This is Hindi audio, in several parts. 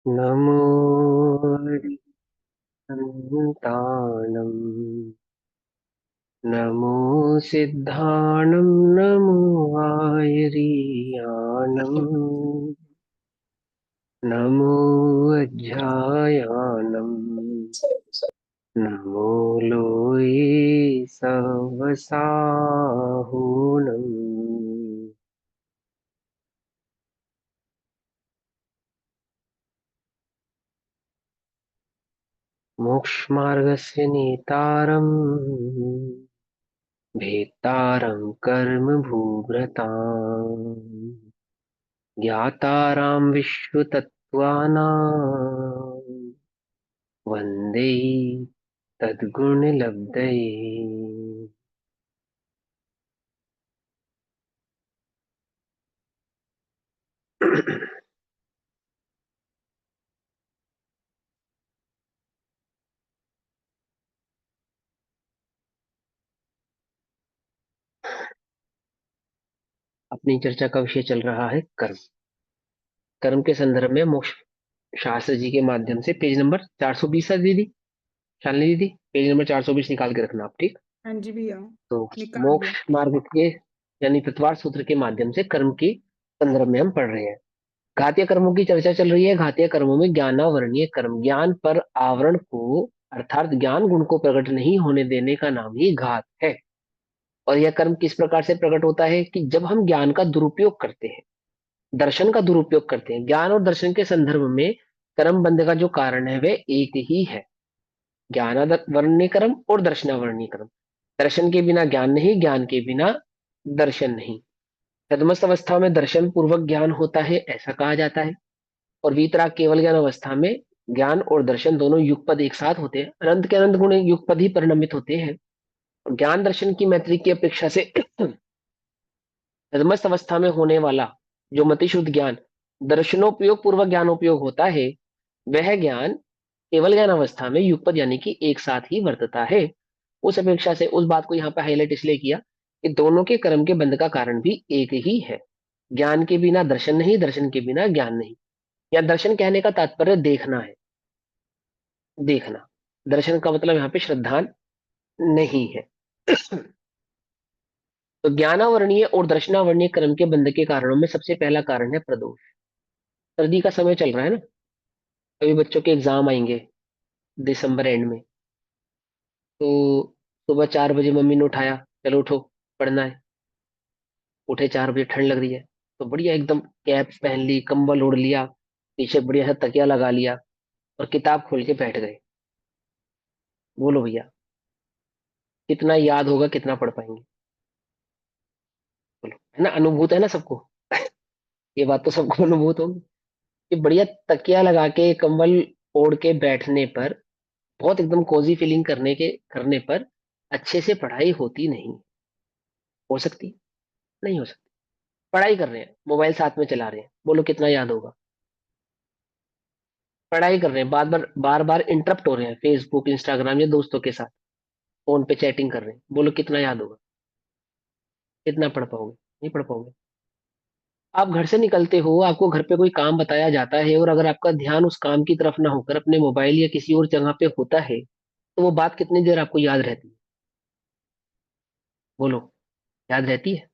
नमो हरिसन्तानम् नमो सिद्धाणं नमो आयरीयाणम् नमो अध्यायानम् नमो लोये सवसाहुनम् मोक्षमार्गस्य नेतारम् भेत्तारं कर्म भूभृताम् ज्ञातारां विश्वतत्त्वानां वन्दे तद्गुणलब्धये। अपनी चर्चा का विषय चल रहा है कर्म। कर्म के संदर्भ में मोक्ष शास्त्र जी के माध्यम से पेज नंबर 420 है दीदी, शालिनी दीदी, पेज नंबर 420 निकाल के रखना आप, ठीक। हाँ जी भैया, तो निकाल मोक्ष लिया। मार्ग के यानी तत्वार सूत्र के माध्यम से कर्म के संदर्भ में हम पढ़ रहे हैं। घातीय कर्मों की चर्चा चल रही है। घातीय कर्मों में ज्ञानावरणीय कर्म, ज्ञान पर आवरण को अर्थात ज्ञान गुण को प्रकट नहीं होने देने का नाम ही घात है। और यह कर्म किस प्रकार से प्रकट होता है कि जब हम ज्ञान का दुरुपयोग करते हैं, दर्शन का दुरुपयोग करते हैं। ज्ञान और दर्शन के संदर्भ में कर्म बंध का जो कारण है वह एक ही है, ज्ञानावरणीय कर्म और दर्शनावरणीय कर्म। दर्शन के बिना ज्ञान नहीं, ज्ञान के बिना दर्शन नहीं। सदमस्त अवस्था में दर्शन पूर्वक ज्ञान होता है ऐसा कहा जाता है, और वीतराग केवल ज्ञान अवस्था में ज्ञान और दर्शन दोनों युगपद एक साथ होते हैं। अनंत के अनंत गुण युगपद ही परिणमित होते हैं। और ज्ञान दर्शन की मैत्री की अपेक्षा से सदमस्त अवस्था में होने वाला जो मतिशुद्ध ज्ञान दर्शनोपयोग पूर्वक ज्ञानोपयोग होता है, वह ज्ञान केवल ज्ञान अवस्था में युगपद यानी कि एक साथ ही वर्तता है। उस अपेक्षा से उस बात को यहाँ पे हाईलाइट इसलिए किया कि दोनों के कर्म के बंध का कारण भी एक ही है। ज्ञान के बिना दर्शन नहीं, दर्शन के बिना ज्ञान नहीं। या दर्शन कहने का तात्पर्य देखना है, देखना। दर्शन का मतलब यहाँ पे श्रद्धा नहीं है। तो ज्ञानावरणीय और दर्शनावरणीय कर्म के बंध के कारणों में सबसे पहला कारण है प्रदोष। सर्दी का समय चल रहा है ना, अभी बच्चों के एग्जाम आएंगे दिसंबर एंड में। तो सुबह 4 बजे मम्मी ने उठाया, चलो उठो पढ़ना है। उठे 4 बजे, ठंड लग रही है, तो बढ़िया एकदम कैप पहन ली, कंबल ओढ़ लिया, पीछे बढ़िया सा तकिया लगा लिया और किताब खोल के बैठ गए। बोलो भैया, कितना याद होगा, कितना पढ़ पाएंगे? बोलो, है ना, अनुभूत है ना सबको? ये बात तो सबको अनुभूत होगी कि बढ़िया तकिया लगा के कंबल ओढ़ के बैठने पर, बहुत एकदम कोजी फीलिंग करने पर अच्छे से पढ़ाई होती नहीं। हो सकती? नहीं हो सकती। पढ़ाई कर रहे हैं, मोबाइल साथ में चला रहे हैं, बोलो कितना याद होगा? पढ़ाई कर रहे हैं, बार बार इंटरप्ट हो रहे हैं, फेसबुक इंस्टाग्राम या दोस्तों के साथ फोन पे चैटिंग कर रहे हैं, बोलो कितना याद होगा? कितना पढ़ पाओगे? नहीं पढ़ पाओगे। आप घर से निकलते हो, आपको घर पे कोई काम बताया जाता है, और अगर आपका ध्यान उस काम की तरफ ना होकर अपने मोबाइल या किसी और जगह पे होता है, तो वो बात कितनी देर आपको याद रहती है? बोलो, याद रहती है?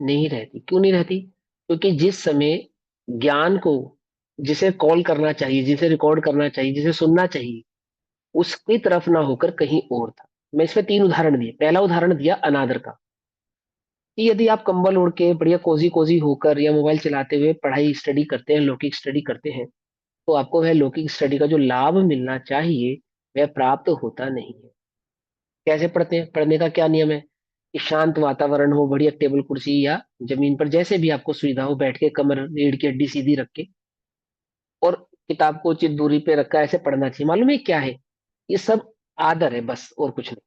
नहीं रहती। क्यों नहीं रहती? क्योंकि जिस समय ज्ञान को, जिसे कॉल करना चाहिए, जिसे रिकॉर्ड करना चाहिए, जिसे सुनना चाहिए, उसकी तरफ ना होकर कहीं और था। मैं इसमें 3 उदाहरण दिए। पहला उदाहरण दिया अनादर का, कि यदि आप कंबल ओढ़ के बढ़िया कोजी कोजी होकर या मोबाइल चलाते हुए पढ़ाई स्टडी करते हैं, लौकिक स्टडी करते हैं, तो आपको वह लौकिक स्टडी का जो लाभ मिलना चाहिए वह प्राप्त होता नहीं है। कैसे पढ़ते हैं? पढ़ने का क्या नियम है कि शांत वातावरण हो, बढ़िया टेबल कुर्सी या जमीन पर, जैसे भी आपको सुविधा हो, बैठ के कमर रीढ़ की हड्डी सीधी रख के, और किताब को उचित दूरी पे रखा ऐसे पढ़ना चाहिए। मालूम है क्या है? ये सब आदर है बस, और कुछ नहीं।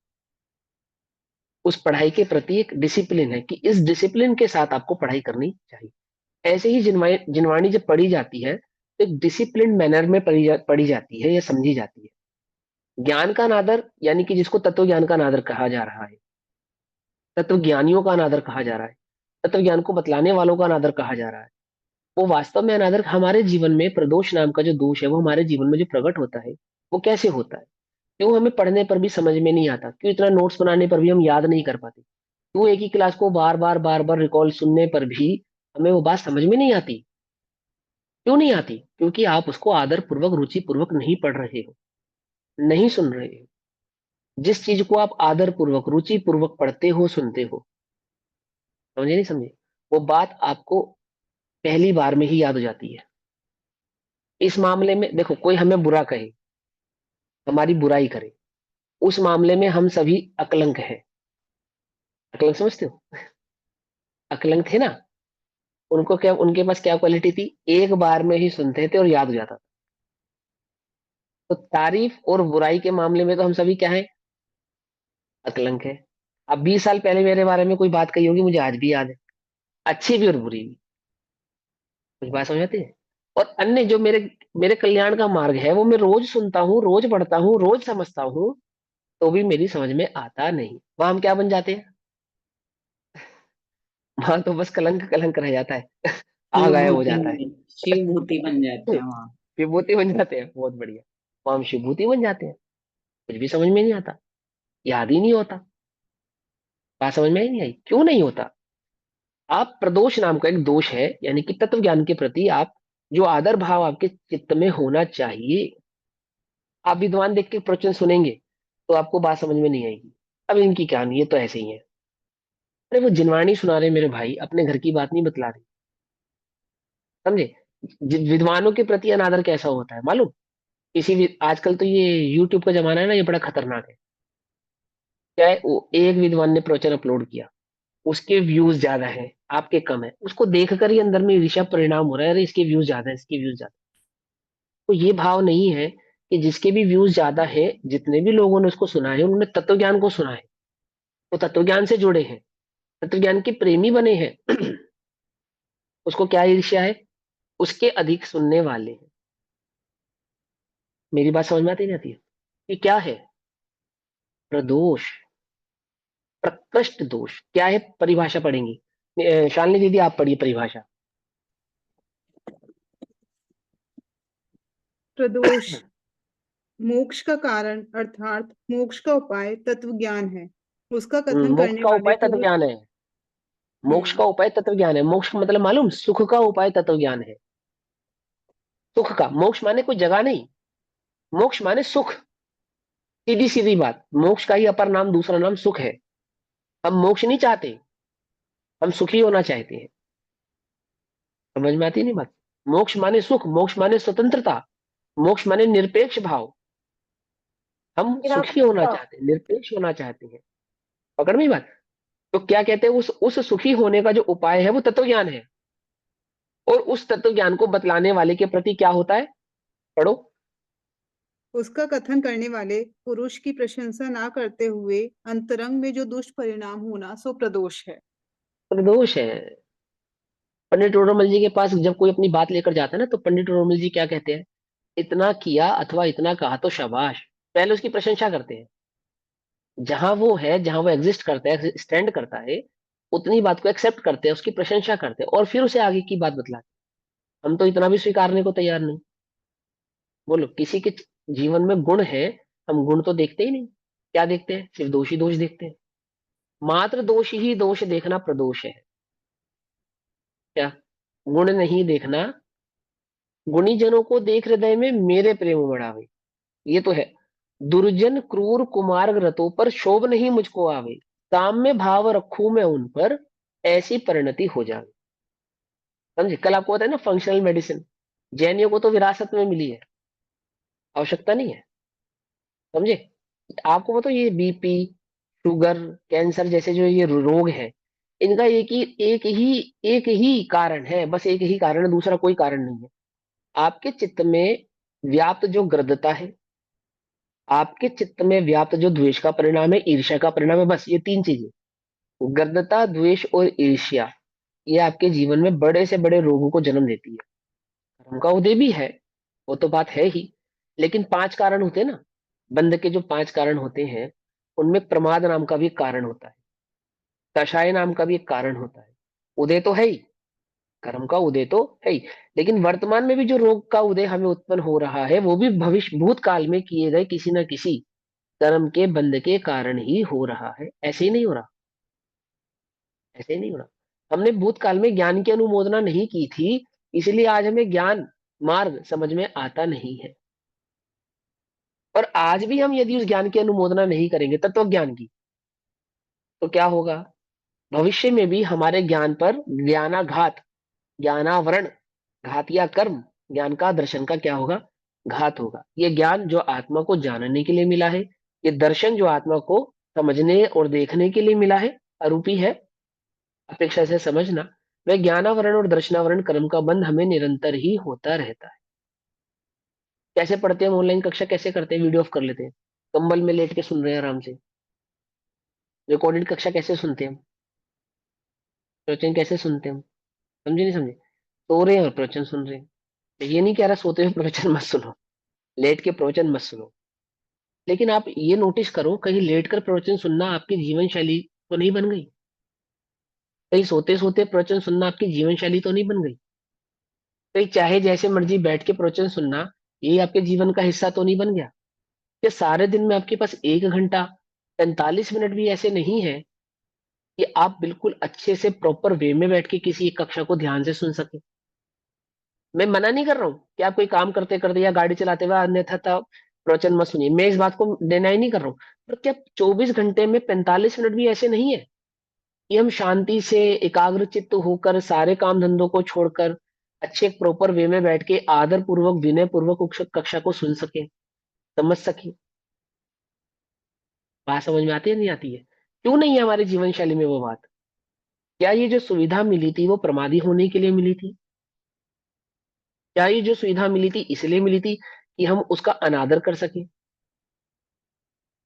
उस पढ़ाई के प्रति एक डिसिप्लिन है कि इस डिसिप्लिन के साथ आपको पढ़ाई करनी चाहिए। ऐसे ही जिनवाणी जब पढ़ी जाती है तो एक डिसिप्लिन मैनर में पढ़ी जाती है या समझी जाती है। ज्ञान का अनादर यानी कि जिसको तत्व ज्ञान का अनादर कहा जा रहा है, तत्व ज्ञानियों का अनादर कहा जा रहा है, तत्व ज्ञान को बतलाने वालों का अनादर कहा जा रहा है, वो वास्तव में अनादर हमारे जीवन में प्रदोष नाम का जो दोष है वो हमारे जीवन में जो प्रकट होता है वो कैसे होता है? क्यों हमें पढ़ने पर भी समझ में नहीं आता? क्यों इतना नोट्स बनाने पर भी हम याद नहीं कर पाते? क्यों एक ही क्लास को बार बार रिकॉल सुनने पर भी हमें वो बात समझ में नहीं आती? क्यों नहीं आती? क्योंकि आप उसको आदर पूर्वक रुचि पूर्वक नहीं पढ़ रहे हो, नहीं सुन रहे हो। जिस चीज को आप आदर पूर्वक रुचि पूर्वक पढ़ते हो सुनते हो, समझे नहीं समझे, वो बात आपको पहली बार में ही याद हो जाती है। इस मामले में देखो, कोई हमें बुरा कहे, हमारी बुराई करे, उस मामले में हम सभी अकलंक हैं। अकलंक समझते हो? अकलंक थे ना, उनको क्या, उनके पास क्या क्वालिटी थी? एक बार में ही सुनते थे और याद हो जाता था। तो तारीफ और बुराई के मामले में तो हम सभी क्या है? अकलंक है। अब 20 साल पहले मेरे बारे में कोई बात कही होगी, मुझे आज भी याद है, अच्छी भी और बुरी भी। कुछ बात समझ आती है? और अन्य जो मेरे मेरे कल्याण का मार्ग है वो मैं रोज सुनता हूँ, रोज पढ़ता हूँ, रोज समझता हूँ, तो भी मेरी समझ में आता नहीं। वहां हम क्या बन जाते हैं? वहां तो बस कलंक कलंक रह जाता है। आ शिव गायब हो भूति जाता है। शिव भूति बन जाते हैं वहां। विभूति बन जाते हैं, बहुत बढ़िया। वहां हम शिभूति बन जाते हैं, कुछ भी समझ में नहीं आता, याद ही नहीं होता। बात समझ में ही नहीं आई? क्यों नहीं होता? आप प्रदोष नाम का एक दोष है, यानी कि तत्व ज्ञान के प्रति आप जो आदर भाव आपके चित्त में होना चाहिए। आप विद्वान देख के प्रवचन सुनेंगे तो आपको बात समझ में नहीं आएगी। अब इनकी कहानी ये तो ऐसे ही है। अरे वो जिनवाणी सुना रहे मेरे भाई, अपने घर की बात नहीं बतला रहे। समझे? विद्वानों के प्रति अनादर कैसा होता है मालूम? किसी भी, आजकल तो ये यूट्यूब का जमाना है ना, ये बड़ा खतरनाक है। क्या है, वो एक विद्वान ने प्रवचन अपलोड किया, उसके व्यूज ज्यादा है, आपके कम है, उसको देखकर ही अंदर में ईर्ष्या परिणाम हो रहा है, अरे इसके व्यूज ज्यादा है, इसके व्यूज ज्यादा। तो ये भाव नहीं है कि जिसके भी व्यूज ज्यादा है, जितने भी लोगों ने उसको सुना है उन्होंने तत्व ज्ञान को सुना है, वो तत्व ज्ञान से जुड़े हैं, तत्व ज्ञान के प्रेमी बने हैं। उसको क्या ईर्ष्या है? उसके अधिक सुनने वाले हैं। मेरी बात समझ में आती नहीं आती है? ये क्या है? प्रदोष, प्रकृष्ट दोष क्या है? परिभाषा पढ़ेंगी। शालिनी दीदी आप पढ़िए परिभाषा। प्रदोष मोक्ष का कारण अर्थात मोक्ष का उपाय तत्व ज्ञान है। उसका कथन मोक्ष करने का वाले उपाय तत्व पुरुष। ज्ञान है। मोक्ष हम्म। का उपाय तत्व ज्ञान है। मोक्ष का मतलब मालूम? सुख का उपाय तत्व ज्ञान है। सुख का, मोक्ष माने कोई जगह नहीं, मोक्ष माने सुख। सीधी सीधी बात, मोक्ष का ही अपर नाम, दूसरा नाम सुख है। हम मोक्ष नहीं चाहते, हम सुखी होना चाहते हैं। समझ में आती नहीं बात? मोक्ष माने सुख, मोक्ष माने स्वतंत्रता, मोक्ष माने निरपेक्ष भाव। हम सुखी होना चाहते हैं, निरपेक्ष होना चाहते हैं। पकड़ में बात? तो क्या कहते हैं, उस सुखी होने का जो उपाय है वो तत्व ज्ञान है। और उस तत्व ज्ञान को बतलाने वाले के प्रति क्या होता है? पढ़ो। उसका कथन करने वाले पुरुष की प्रशंसा ना करते हुए अंतरंग में जो दुष्ट परिणाम होना सो प्रदोष है। निर्दोष है। पंडित टोडरमल जी के पास जब कोई अपनी बात लेकर जाता है ना, तो पंडित टोडरमल जी क्या कहते हैं? इतना किया अथवा इतना कहा तो शाबाश। पहले उसकी प्रशंसा करते हैं। जहां वो है, जहां वो एग्जिस्ट करता है, स्टैंड करता है, उतनी बात को एक्सेप्ट करते हैं, उसकी प्रशंसा करते हैं, और फिर उसे आगे की बात बतलाते हैं। हम तो इतना भी स्वीकारने को तैयार नहीं। बोलो, किसी के जीवन में गुण है, हम गुण तो देखते ही नहीं। क्या देखते हैं? सिर्फ दोष ही दोष देखते हैं। मात्र दोष ही दोष देखना प्रदोष है। क्या? गुण नहीं देखना। गुणी जनों को देख हृदय में मेरे प्रेम बढ़ावे, ये तो है। दुर्जन क्रूर कुमार्ग रतों पर शोभ नहीं मुझको आवे, साम्य भाव रखूं मैं उन पर, ऐसी परिणति हो जावे। समझे? कल आपको होता है ना फंक्शनल मेडिसिन, जैनियों को तो विरासत में मिली है, आवश्यकता नहीं है। समझे? आपको पता है, ये बीपी, शुगर, कैंसर जैसे जो ये रोग है, इनका एक ही कारण है, बस एक ही कारण है, दूसरा कोई कारण नहीं है। आपके चित्त में व्याप्त जो ग्रद्धता है, आपके चित्त में व्याप्त जो द्वेष का परिणाम है, ईर्ष्या का परिणाम है, बस ये तीन चीजें, ग्रद्धता, द्वेष और ईर्ष्या, ये आपके जीवन में बड़े से बड़े रोगों को जन्म देती है। कर्म का उदय भी है, वो तो बात है ही, लेकिन पांच कारण होते हैं ना, बंध के जो पांच कारण होते हैं, उनमें प्रमाद नाम का भी एक कारण होता है, कषाय नाम का भी एक कारण होता है। उदय तो है ही, कर्म का उदय तो है ही, लेकिन वर्तमान में भी जो रोग का उदय हमें उत्पन्न हो रहा है वो भी भविष्य भूतकाल में किए गए किसी न किसी कर्म के बंध के कारण ही हो रहा है। ऐसे ही नहीं हो रहा, ऐसे ही नहीं हो रहा। हमने भूतकाल में ज्ञान की अनुमोदना नहीं की थी, इसलिए आज हमें ज्ञान मार्ग समझ में आता नहीं है। और आज भी हम यदि उस ज्ञान की अनुमोदना नहीं करेंगे तत्व ज्ञान की, तो क्या होगा? भविष्य में भी हमारे ज्ञान पर ज्ञानाघात, ज्ञानावरण, घात या कर्म, ज्ञान का दर्शन का क्या होगा? घात होगा। ये ज्ञान जो आत्मा को जानने के लिए मिला है, ये दर्शन जो आत्मा को समझने और देखने के लिए मिला है, अरूपी है, अपेक्षा से समझना, वह ज्ञानावरण और दर्शनावरण कर्म का बंध हमें निरंतर ही होता रहता है। कैसे पढ़ते हैं हम? ऑनलाइन कक्षा कैसे करते हैं? वीडियो ऑफ कर लेते हैं, कंबल में लेट के सुन रहे हैं आराम से। रिकॉर्डेड कक्षा कैसे सुनते हैं हम? प्रवचन कैसे सुनते हैं हम? समझे नहीं समझे? सो रहे हैं और प्रवचन सुन रहे हैं। तो ये नहीं कह रहा सोते हुए प्रवचन मत सुनो, लेट के प्रवचन मत सुनो, लेकिन आप ये नोटिस करो, कहीं लेट कर प्रवचन सुनना आपकी जीवन शैली तो नहीं बन गई? कहीं सोते सोते प्रवचन सुनना आपकी जीवन शैली तो नहीं बन गई? कहीं चाहे जैसे मर्जी बैठ के प्रवचन सुनना ये आपके जीवन का हिस्सा तो नहीं बन गया? कि सारे दिन में आपके पास 1 घंटा 45 मिनट भी ऐसे नहीं है कि आप बिल्कुल अच्छे से प्रॉपर वे में बैठ के किसी एक कक्षा को ध्यान से सुन सके? मैं मना नहीं कर रहा हूँ कि आप कोई काम करते करते या गाड़ी चलाते हुए अन्यथा प्रवचन मत सुनिए, मैं इस बात को डिनाई नहीं कर रहा हूँ। पर क्या 24 घंटे में 45 मिनट भी ऐसे नहीं है कि हम शांति से एकाग्र चित्त होकर सारे काम धंधों को छोड़कर अच्छे प्रॉपर वे में बैठ के आदर पूर्वक विनय पूर्वक कक्षा को सुन सके, समझ सके? बात समझ में आती है नहीं आती है? क्यों नहीं है हमारे जीवन शैली में वो बात? क्या ये जो सुविधा मिली थी वो प्रमादी होने के लिए मिली थी? क्या ये जो सुविधा मिली थी इसलिए मिली थी कि हम उसका अनादर कर सके?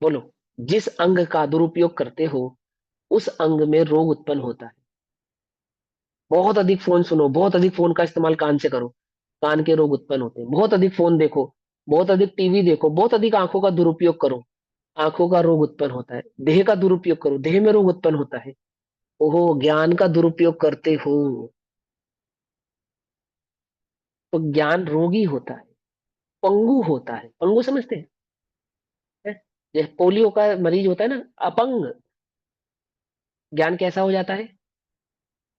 बोलो। जिस अंग का दुरुपयोग करते हो उस अंग में रोग उत्पन्न होता है। बहुत अधिक फोन सुनो, बहुत अधिक फोन का इस्तेमाल कान से करो, कान के रोग उत्पन्न होते हैं। बहुत अधिक फोन देखो, बहुत अधिक टीवी देखो, बहुत अधिक आंखों का दुरुपयोग करो, आंखों का रोग उत्पन्न होता है। देह का दुरुपयोग करो, देह में रोग उत्पन्न होता है। ओहो, ज्ञान का दुरुपयोग करते हो तो ज्ञान रोगी होता है, पंगु होता है। पंगु समझते हैं? हैं? जैसे पोलियो का मरीज होता है ना, अपंग, ज्ञान कैसा हो जाता है?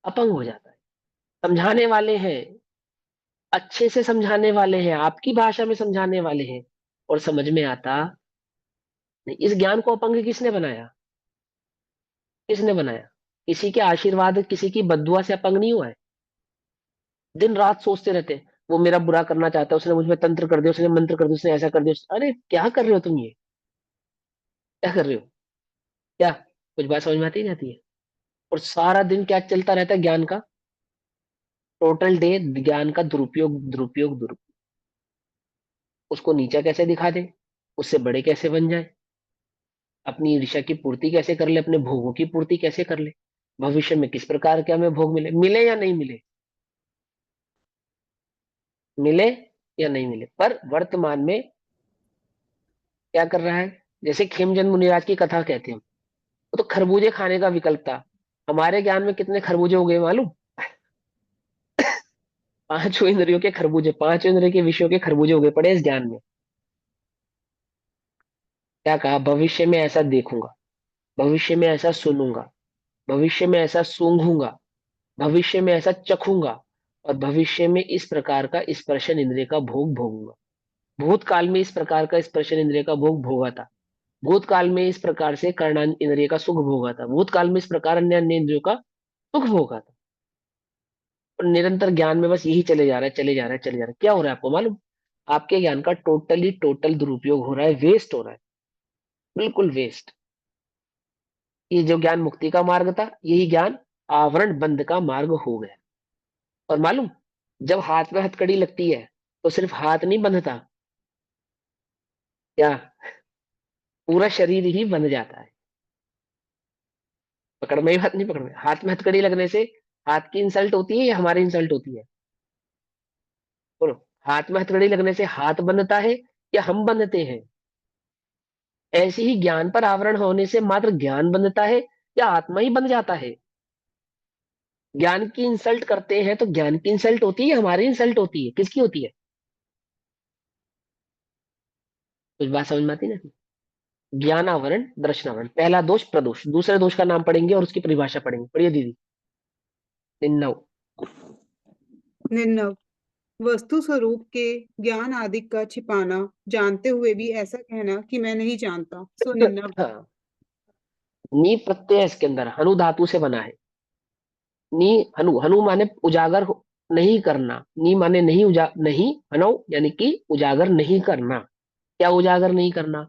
अपंग हो जाता है। समझाने वाले हैं, अच्छे से समझाने वाले हैं, आपकी भाषा में समझाने वाले हैं, और समझ में आता नहीं। इस ज्ञान को अपंग किसने बनाया? किसने बनाया? किसी के आशीर्वाद, किसी की बद्दुआ से अपंग नहीं हुआ है। दिन रात सोचते रहते हैं, वो मेरा बुरा करना चाहता है, उसने मुझ में तंत्र कर दिया, उसने मंत्र कर दिया, उसने ऐसा कर दिया। अरे क्या कर रहे हो तुम? ये क्या कर रहे हो? क्या कुछ बात समझ में आती नहीं आती है? और सारा दिन क्या चलता रहता है ज्ञान का? टोटल डे ज्ञान का दुरुपयोग दुरुपयोग दुरुपयोग। उसको नीचा कैसे दिखा दे, उससे बड़े कैसे बन जाए, अपनी ईर्ष्या की पूर्ति कैसे कर ले, अपने भोगों की पूर्ति कैसे कर ले, भविष्य में किस प्रकार के हमें भोग मिले, मिले या नहीं मिले, मिले या नहीं मिले। पर वर्तमान में क्या कर रहा है? जैसे खेमचंद मुनिराज की कथा कहते हैं, वो तो खरबूजे खाने का विकल्प था। हमारे ज्ञान में कितने खरबूजे हो गए मालूम? पांचों इंद्रियों के खरबूजे, पांचों इंद्रियों के विषयों के खरबूजे हो गए पड़े इस ज्ञान में। क्या कहा? भविष्य में ऐसा देखूंगा, भविष्य में ऐसा सुनूंगा, भविष्य में ऐसा सूंघूंगा, भविष्य में ऐसा चखूंगा, और भविष्य में इस प्रकार का स्पर्शन इंद्रिय का भोग भोगूंगा। भूतकाल में इस प्रकार का स्पर्शन इंद्रिय का भोग भोगा था, भूतकाल में इस प्रकार से कर्णान इंद्रिय का सुख भोगा था, भूतकाल में इस प्रकार अन्य अन्य इंद्रियों का सुख भोगा था। और निरंतर ज्ञान में बस यही चले जा रहा है, चले जा रहा है, चले जा रहा है। क्या हो रहा है आपको मालूम? आपके ज्ञान का टोटली टोटल दुरुपयोग हो रहा है, वेस्ट हो रहा है, बिल्कुल वेस्ट। ये जो ज्ञान मुक्ति का मार्ग था, यही ज्ञान आवरण बंद का मार्ग हो गया। और मालूम, जब हाथ में हथकड़ी लगती है तो सिर्फ हाथ नहीं बंधता, क्या पूरा शरीर ही बंध जाता है? पकड़ में ही बात नहीं? पकड़ में हाथ में हथकड़ी लगने से हाथ की इंसल्ट होती है या हमारी इंसल्ट होती है? बोलो। हाथ में हथकड़ी लगने से हाथ बंधता है या हम बंधते हैं? ऐसे ही ज्ञान पर आवरण होने से मात्र ज्ञान बंधता है या आत्मा ही बंध जाता है? ज्ञान की इंसल्ट करते हैं तो ज्ञान की इंसल्ट होती है, हमारी इंसल्ट होती है, किसकी होती है? कुछ बात समझ में आती है ना? ज्ञानावरण दर्शनावरण, पहला दोष प्रदोष, दूसरे दोष का नाम पढ़ेंगे और उसकी परिभाषा पढ़ेंगे। पढ़िए दीदी। निन्नव। निर्णव, वस्तु स्वरूप के ज्ञान आदि का छिपाना, जानते हुए भी ऐसा कहना कि मैं नहीं जानता, सो निर्णव। हाँ, नी प्रत्यय इसके अंदर हनु धातु से बना है। नी, हनु, हनु माने उजागर नहीं करना, नी माने नहीं, नहीं, हनु यानी कि उजागर नहीं करना। क्या उजागर नहीं करना?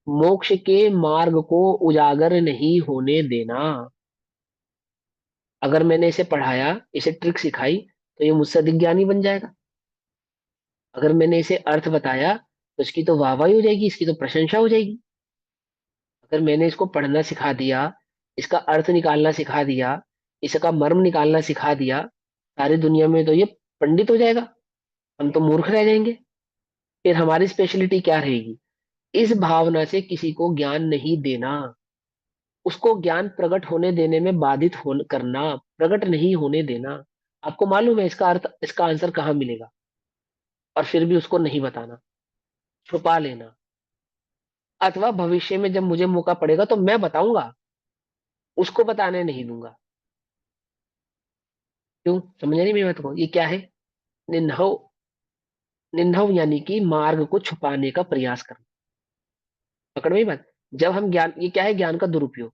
मोक्ष के मार्ग को उजागर नहीं होने देना। अगर मैंने इसे पढ़ाया, इसे ट्रिक सिखाई, तो ये मुझसे अधिक ज्ञानी बन जाएगा। अगर मैंने इसे अर्थ बताया तो इसकी तो वाहवाही हो जाएगी, इसकी तो प्रशंसा हो जाएगी। अगर मैंने इसको पढ़ना सिखा दिया, इसका अर्थ निकालना सिखा दिया, इसका मर्म निकालना सिखा दिया, सारी दुनिया में तो ये पंडित हो जाएगा, हम तो मूर्ख रह जाएंगे। फिर हमारी स्पेशलिटी क्या रहेगी? इस भावना से किसी को ज्ञान नहीं देना, उसको ज्ञान प्रकट होने देने में बाधित हो करना, प्रकट नहीं होने देना। आपको मालूम है इसका अर्थ, इसका आंसर कहाँ मिलेगा, और फिर भी उसको नहीं बताना, छुपा लेना। अथवा भविष्य में जब मुझे मौका पड़ेगा तो मैं बताऊंगा, उसको बताने नहीं दूंगा। क्यों? समझ नहीं मेरी बात को? ये क्या है? निन्हव। निन्हव यानी कि मार्ग को छुपाने का प्रयास करना। पकड़ में बात? जब हम ज्ञान, ये क्या है? ज्ञान का दुरुपयोग,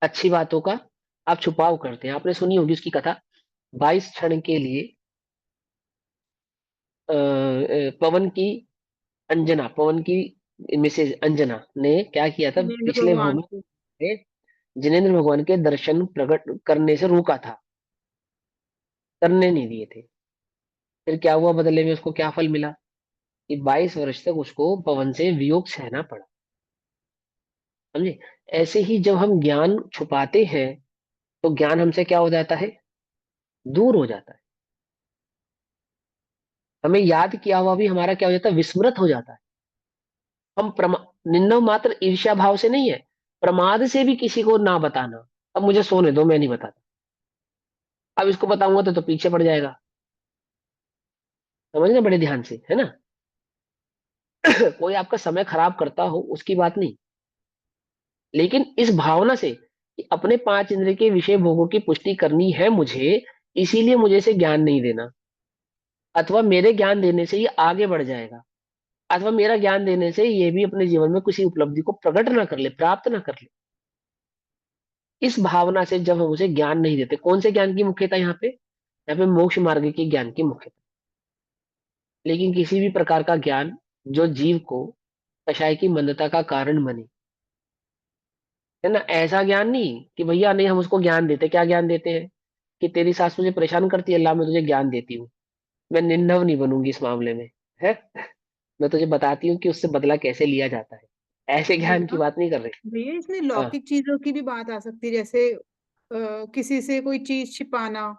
अच्छी बातों का आप छुपाव करते हैं। आपने सुनी होगी उसकी कथा। 22 क्षण के लिए पवन की, अंजना, पवन की मिसेज अंजना ने क्या किया था? जिनेंद्र पिछले भाव भगवान में को। जिनेंद्र भगवान के दर्शन प्रकट करने से रोका था, करने नहीं दिए थे। फिर क्या हुआ? बदले में उसको क्या फल मिला? कि 22 वर्ष तक उसको पवन से वियोग सहना पड़ा। समझे? ऐसे ही जब हम ज्ञान छुपाते हैं तो ज्ञान हमसे क्या हो जाता है? दूर हो जाता है। हमें याद किया हुआ भी हमारा क्या हो जाता है? विस्मृत हो जाता है। हम निन्नव मात्र ईर्ष्या भाव से नहीं है, प्रमाद से भी किसी को ना बताना। अब मुझे सोने दो, मैं नहीं बताता। अब इसको बताऊंगा तो पीछे पड़ जाएगा। समझना बड़े ध्यान से, है ना? कोई आपका समय खराब करता हो उसकी बात नहीं, लेकिन इस भावना से कि अपने 5 इंद्रिय के विषय भोगों की पुष्टि करनी है मुझे, इसीलिए मुझे इसे ज्ञान नहीं देना, अथवा मेरे ज्ञान देने से ये आगे बढ़ जाएगा, अथवा मेरा ज्ञान देने से ये भी अपने जीवन में किसी उपलब्धि को प्रकट ना कर ले, प्राप्त ना कर ले। इस भावना से जब हम उसे ज्ञान नहीं देते, कौन से ज्ञान की मुख्यता यहाँ पे मोक्ष मार्ग के ज्ञान की मुख्यता। लेकिन किसी भी प्रकार का ज्ञान जो जीव को कषाय की मंदता का कारण बने, है ना, ऐसा ज्ञान नहीं कि भैया नहीं हम उसको ज्ञान देते। क्या ज्ञान देते हैं? कि तेरी सास मुझे परेशान करती है, अल्लाह मैं तुझे ज्ञान देती हूँ। मैं निन्नव नहीं बनूंगी इस मामले में, है। मैं तुझे बताती हूँ कि उससे बदला कैसे लिया जाता है। ऐसे ज्ञान की भैया, बात नहीं कर रहे। भैया इसमें हाँ, लौकिक चीजों की भी बात आ सकती है, जैसे किसी से कोई चीज छिपाना।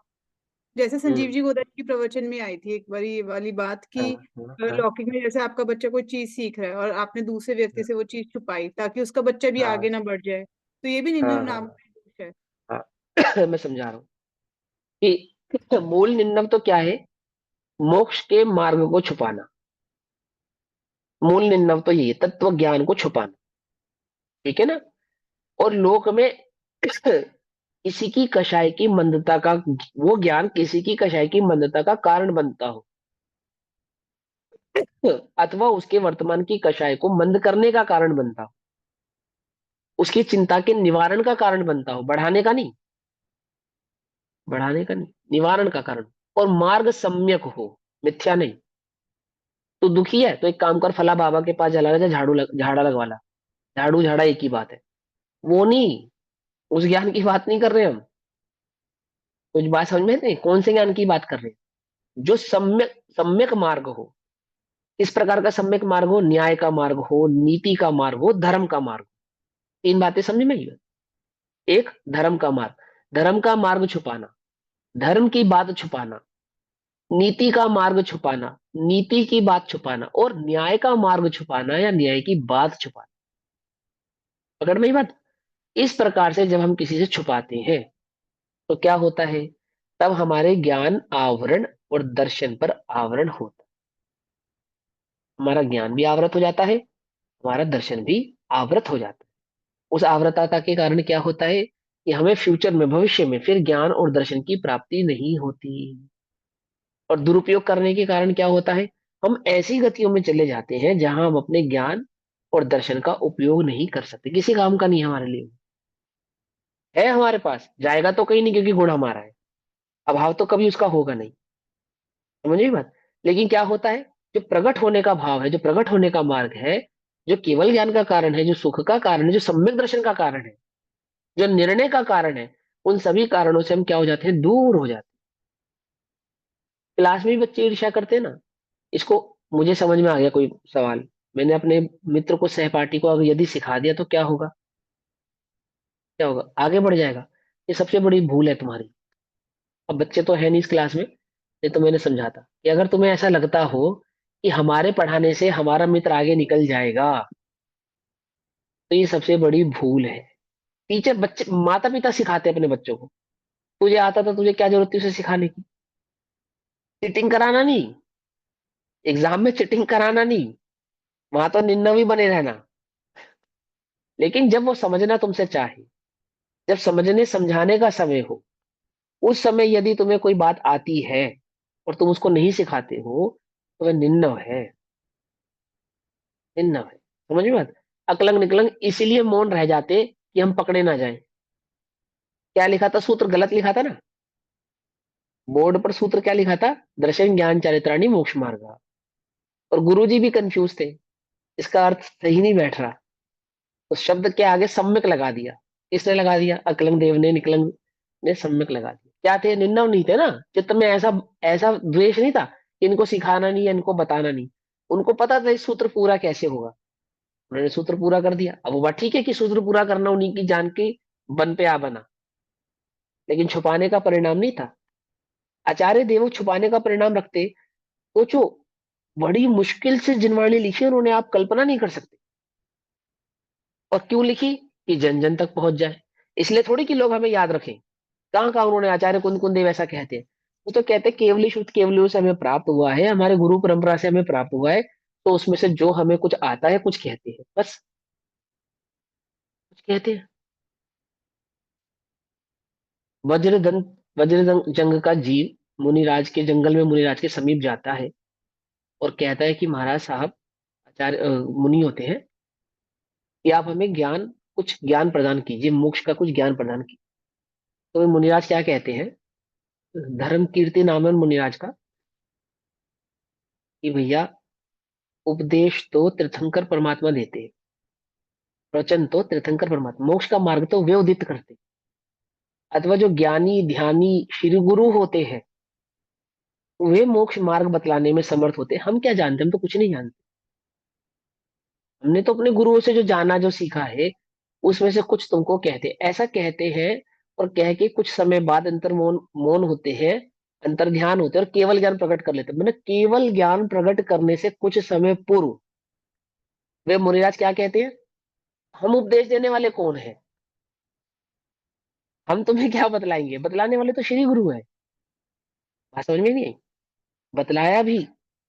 जैसे संजीव हम्म, जी गोदर की प्रवचन में आई थी एक बारी ये वाली बात हाँ, कि हाँ, हाँ, लौकिक में जैसे आपका बच्चा कोई चीज सीख रहा है और आपने दूसरे व्यक्ति से वो चीज छुपाई ताकि उसका बच्चा भी हाँ, आगे ना बढ़ जाए, तो ये भी हाँ, निम्न हाँ, नाम का ही दोष है। हाँ। मैं समझा रहा हूँ कि मूल निन्नव तो क्या है? मोक्ष के मार्ग को छुपाना। मूल निन्नव तो ये है, तत्व ज्ञान को छुपाना। ठीक है ना? और लोक में किसी की कषाय की मंदता का, वो ज्ञान किसी की कषाय की मंदता का कारण बनता हो, अथवा उसके वर्तमान की कषाय को मंद करने का कारण बनता हो, उसकी चिंता के निवारण का कारण बनता हो, बढ़ाने का नहीं, बढ़ाने का नहीं, निवारण का कारण। और मार्ग सम्यक हो, मिथ्या नहीं। तो दुखी है तो एक काम कर, फला बाबा के पास चला जा, झाड़ा लगवा ला। झाड़ू झाड़ा एक ही बात है। वो नहीं, उस ज्ञान की बात नहीं कर रहे हम। कुछ बात समझ में नहीं, कौन से ज्ञान की बात कर रहे हैं? जो सम्यक, सम्यक मार्ग हो। इस प्रकार का सम्यक मार्ग हो, न्याय का मार्ग हो, नीति का मार्ग हो, धर्म का मार्ग हो। 3 बातें समझ में आई? एक, धर्म का मार्ग, धर्म का मार्ग छुपाना, धर्म की बात छुपाना, नीति का मार्ग छुपाना, नीति की बात छुपाना, और न्याय का मार्ग छुपाना या न्याय की बात छुपाना। पकड़ में ही बात? इस प्रकार से जब हम किसी से छुपाते हैं तो क्या होता है, तब हमारे ज्ञान आवरण और दर्शन पर आवरण होता है। हमारा ज्ञान भी आवृत हो जाता है, हमारा दर्शन भी आवृत हो जाता है। उस आवृतता के कारण क्या होता है कि हमें फ्यूचर में, भविष्य में फिर ज्ञान और दर्शन की प्राप्ति नहीं होती। और दुरुपयोग करने के कारण क्या होता है, हम ऐसी गतियों में चले जाते हैं जहां हम अपने ज्ञान और दर्शन का उपयोग नहीं कर सकते, किसी काम का नहीं है हमारे लिए। है हमारे पास, जाएगा तो कहीं नहीं, क्योंकि गुण हमारा है, अभाव तो कभी उसका होगा नहीं। समझिए बात। लेकिन क्या होता है, जो प्रकट होने का भाव है, जो प्रकट होने का मार्ग है, जो केवल ज्ञान का कारण है, जो सुख का कारण है, जो सम्यक दर्शन का कारण है, जो निर्णय का कारण है, उन सभी कारणों से हम क्या हो जाते हैं, दूर हो जाते हैं। क्लास में भी बच्चे ईर्ष्या करते हैं ना, इसको, मुझे समझ में आ गया कोई सवाल, मैंने अपने मित्र को, सहपाठी को अगर यदि सिखा दिया तो क्या होगा, क्या होगा, आगे बढ़ जाएगा। ये सबसे बड़ी भूल है तुम्हारी। अब बच्चे तो है नहीं इस क्लास में, ये तो मैंने समझा था कि अगर तुम्हें ऐसा लगता हो कि हमारे पढ़ाने से हमारा मित्र आगे निकल जाएगा, तो ये सबसे बड़ी भूल है। टीचर, बच्चे, माता पिता सिखाते हैं अपने बच्चों को, तुझे आता था, तुझे क्या जरूरत थी उसे सिखाने की। चीटिंग कराना नहीं, एग्जाम में चीटिंग कराना नहीं, वहां तो निन्नवी बने रहना। लेकिन जब वो समझना तुमसे चाहे, जब समझने समझाने का समय हो, उस समय यदि तुम्हें कोई बात आती है और तुम उसको नहीं सिखाते हो, तो वह निन्नव है, निन्नव है। समझ में बात। अकलंग निकलंग इसीलिए मौन रह जाते कि हम पकड़े ना जाए। क्या लिखा था, सूत्र गलत लिखा था ना, बोर्ड पर सूत्र क्या लिखा था, दर्शन ज्ञान चारित्राणी मोक्ष मार्ग। और गुरुजी भी कंफ्यूज थे, इसका अर्थ सही नहीं बैठ रहा, तो शब्द के आगे सम्यक लगा दिया। किसने लगा दिया, अकलंग देव ने, निकलंग ने सम्यक लगा दिया। क्या थे, निन्नव नहीं थे ना, चित्त में ऐसा ऐसा द्वेष नहीं था कि इनको सिखाना नहीं या इनको बताना नहीं। उनको पता था इस सूत्र पूरा कैसे होगा, उन्होंने सूत्र पूरा कर दिया। अब वो बात ठीक है कि सूत्र पूरा करना उन्हीं की जान के बन पे आ बना, लेकिन छुपाने का परिणाम नहीं था। आचार्य देवो छुपाने का परिणाम रखते, सोचो, बड़ी मुश्किल से जिनवाणी लिखी उन्होंने, आप कल्पना नहीं कर सकते। और क्यों लिखी, कि जन जन तक पहुंच जाए, इसलिए थोड़ी कि लोग हमें याद रखें। कहाँ कहाँ उन्होंने, आचार्य कुंद कुंद देव ऐसा कहते हैं, वो तो कहते हैं केवली शुद्ध केवलियों से हमें प्राप्त हुआ है, हमारे गुरु परंपरा से हमें प्राप्त हुआ है, तो उसमें से जो हमें कुछ आता है कुछ कहते हैं, बस कुछ कहते हैं। वज्रदंत, वज्रदंत जंग का जीव मुनिराज के जंगल में, मुनिराज के समीप जाता है और कहता है कि महाराज साहब, आचार्य मुनि होते हैं, कि आप हमें ज्ञान, कुछ ज्ञान प्रदान कीजिए, मोक्ष का कुछ ज्ञान प्रदान कीजिए। तो वे मुनिराज क्या कहते हैं, धर्म कीर्ति नाम है उन मुनिराज का, कि भैया, उपदेश तो तीर्थंकर परमात्मा देते हैं, प्रवचन तो तीर्थंकर परमात्मा, मोक्ष का मार्ग तो वे उदित करते हैं। अथवा जो ज्ञानी ध्यानी श्री गुरु होते हैं, वे मोक्ष मार्ग बतलाने में समर्थ होते हैं। हम क्या जानते हैं, हम तो कुछ नहीं जानते। हमने तो अपने गुरुओं से जो जाना, जो सीखा है, उसमें से कुछ तुमको कहते हैं, ऐसा कहते हैं। और कह के कुछ समय बाद अंतर मौन मौन होते हैं, अंतर ध्यान होते हैं और केवल ज्ञान प्रकट कर लेते हैं। मैंने केवल ज्ञान प्रकट करने से कुछ समय पूर्व वे मुनिराज क्या कहते हैं, हम उपदेश देने वाले कौन है, हम तुम्हें क्या बतलाएंगे, बतलाने वाले तो श्री गुरु है। बात समझ में नहीं आई। बतलाया भी,